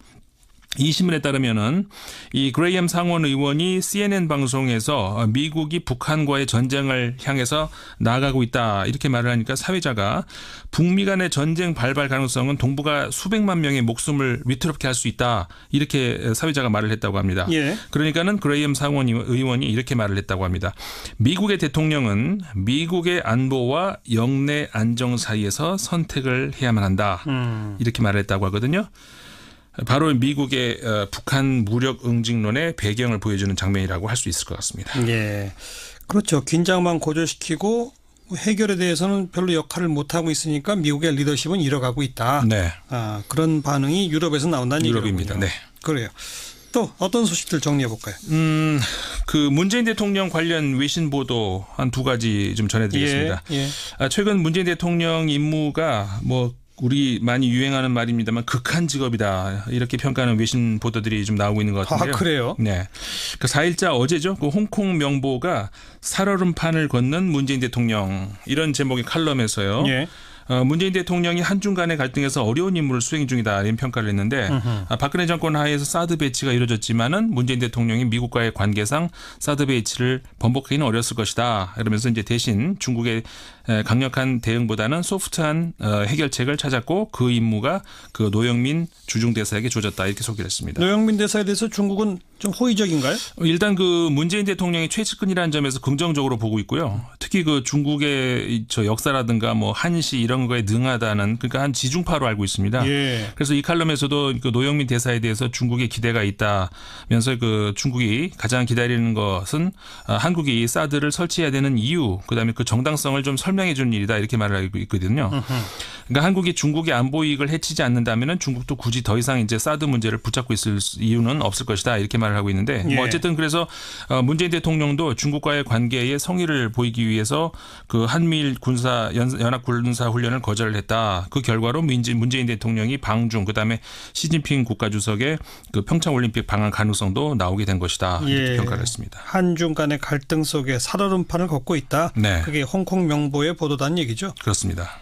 이 신문에 따르면은 이 그레이엄 상원 의원이 CNN 방송에서 미국이 북한과의 전쟁을 향해서 나아가고 있다 이렇게 말을 하니까 사회자가 북미 간의 전쟁 발발 가능성은 동북아 수백만 명의 목숨을 위태롭게 할 수 있다 이렇게 사회자가 말을 했다고 합니다. 예. 그러니까는 그레이엄 상원 의원이 이렇게 말을 했다고 합니다. 미국의 대통령은 미국의 안보와 영내 안정 사이에서 선택을 해야만 한다 이렇게 말을 했다고 하거든요. 바로 미국의 북한 무력 응징론의 배경을 보여주는 장면이라고 할 수 있을 것 같습니다. 예, 그렇죠. 긴장만 고조시키고 해결에 대해서는 별로 역할을 못하고 있으니까 미국의 리더십은 잃어가고 있다. 네. 그런 반응이 유럽에서 나온다는 얘기군요. 유럽입니다. 네. 그래요. 또 어떤 소식들 정리해 볼까요? 그 문재인 대통령 관련 외신 보도 한 두 가지 좀 전해드리겠습니다. 예. 최근 문재인 대통령 임무가 우리 많이 유행하는 말입니다만 극한 직업이다 이렇게 평가하는 외신 보도들이 좀 나오고 있는 것 같은데요. 그래요? 네. 그 4일자 어제죠. 그 홍콩 명보가 살얼음판을 걷는 문재인 대통령 이런 제목의 칼럼에서요. 예. 문재인 대통령이 한중 간의 갈등에서 어려운 임무를 수행 중이다 이런 평가를 했는데 박근혜 정권 하에서 사드 배치가 이루어졌지만은 문재인 대통령이 미국과의 관계상 사드 배치를 번복하기는 어렸을 것이다. 그러면서 이제 대신 중국의 강력한 대응보다는 소프트한 해결책을 찾았고 그 임무가 그 노영민 주중 대사에게 주어졌다 이렇게 소개를 했습니다. 노영민 대사에 대해서 중국은 좀 호의적인가요? 일단 그 문재인 대통령이 최측근이라는 점에서 긍정적으로 보고 있고요. 특히 그 중국의 저 역사라든가 뭐 한시 이런 거에 능하다는 그러니까 한 지중파로 알고 있습니다. 예. 그래서 이 칼럼에서도 그 노영민 대사에 대해서 중국의 기대가 있다면서 그 중국이 가장 기다리는 것은 한국이 사드를 설치해야 되는 이유, 그다음에 그 정당성을 좀 설명해 주는 일이다 이렇게 말을 하고 있거든요. 그러니까 한국이 중국의 안보 이익을 해치지 않는다면은 중국도 굳이 더 이상 이제 사드 문제를 붙잡고 있을 이유는 없을 것이다 이렇게 말을 하고 있는데 예. 뭐 어쨌든 그래서 문재인 대통령도 중국과의 관계에 성의를 보이기 위해서 그 한미일 군사 연합 군사 훈련을 거절을 했다. 그 결과로 문재인 대통령이 방중 그다음에 시진핑 국가주석의 그 평창 올림픽 방한 가능성도 나오게 된 것이다 이렇게 예. 평가를 했습니다. 한중 간의 갈등 속에 살얼음판을 걷고 있다. 네. 그게 홍콩 명보의 보도단 얘기죠. 그렇습니다.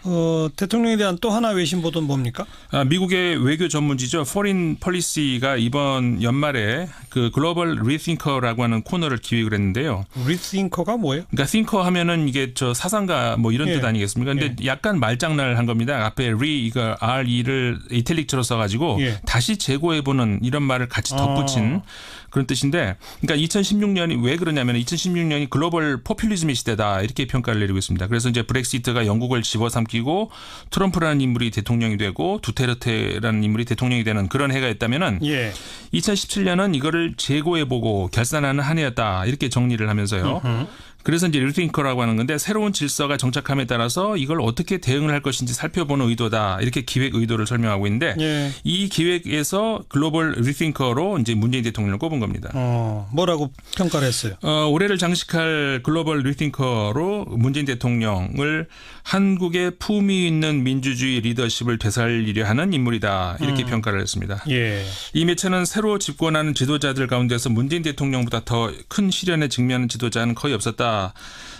대통령에 대한 또 하나 외신 보도는 뭡니까? 미국의 외교 전문지죠. Foreign Policy가 이번 연말에 그 글로벌 리팅커라고 하는 코너를 기획을 했는데요. 리팅커가 뭐예요? 그러니까 띵커 하면은 이게 저 사상가 뭐 이런 예. 뜻 아니겠습니까? 근데 예. 약간 말장난을 한 겁니다. 앞에 이거 RE를 이탈릭처로 써가지고 예. 다시 재고해보는 이런 말을 같이 덧붙인 그런 뜻인데, 그러니까 2016년이 왜 그러냐면 2016년이 글로벌 포퓰리즘의 시대다 이렇게 평가를 내리고 있습니다. 그래서 이제 브렉시트가 영국을 집어삼키고 트럼프라는 인물이 대통령이 되고 두테르테라는 인물이 대통령이 되는 그런 해가 있다면은 예. 2017년은 이거를 재고해보고 결산하는 한 해였다 이렇게 정리를 하면서요. 그래서 이제 리팅커라고 하는 건데 새로운 질서가 정착함에 따라서 이걸 어떻게 대응을 할 것인지 살펴보는 의도다 이렇게 기획 의도를 설명하고 있는데 예. 이 기획에서 글로벌 리팅커로 이제 문재인 대통령을 꼽은 겁니다. 뭐라고 평가를 했어요? 올해를 장식할 글로벌 리팅커로 문재인 대통령을 한국의 품위 있는 민주주의 리더십을 되살리려 하는 인물이다 이렇게 평가를 했습니다. 예. 이 매체는 새로 집권하는 지도자들 가운데서 문재인 대통령보다 더 큰 시련에 직면하는 지도자는 거의 없었다.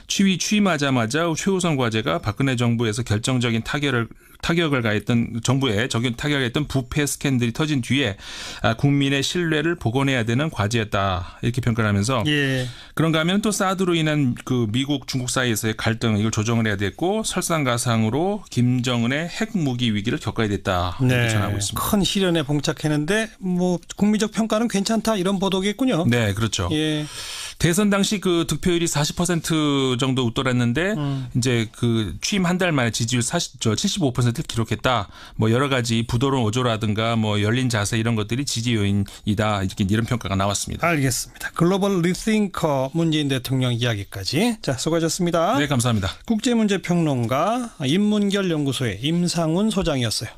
취임하자마자 최우선 과제가 박근혜 정부에서 결정적인 타격을 가했던 정부에 타격을 했던 부패 스캔들이 터진 뒤에 국민의 신뢰를 복원해야 되는 과제였다 이렇게 평가를 하면서 예. 그런가 하면 또 사드로 인한 그 미국 중국 사이에서의 갈등 이걸 조정을 해야 됐고 설상가상으로 김정은의 핵무기 위기를 겪어야 됐다 이렇게 네. 전하고 있습니다. 큰 시련에 봉착했는데 뭐 국민적 평가는 괜찮다 이런 보도겠군요. 네, 그렇죠. 예. 대선 당시 그 득표율이 40% 정도 웃돌았는데 이제 그 취임 한 달 만에 지지율 75%를 기록했다. 뭐 여러 가지 부도론 어조라든가 뭐 열린 자세 이런 것들이 지지 요인이다. 이런 평가가 나왔습니다. 알겠습니다. 글로벌 리팅커 문재인 대통령 이야기까지. 자, 수고하셨습니다. 네, 감사합니다. 국제문제평론가 인문결 연구소의 임상훈 소장이었어요.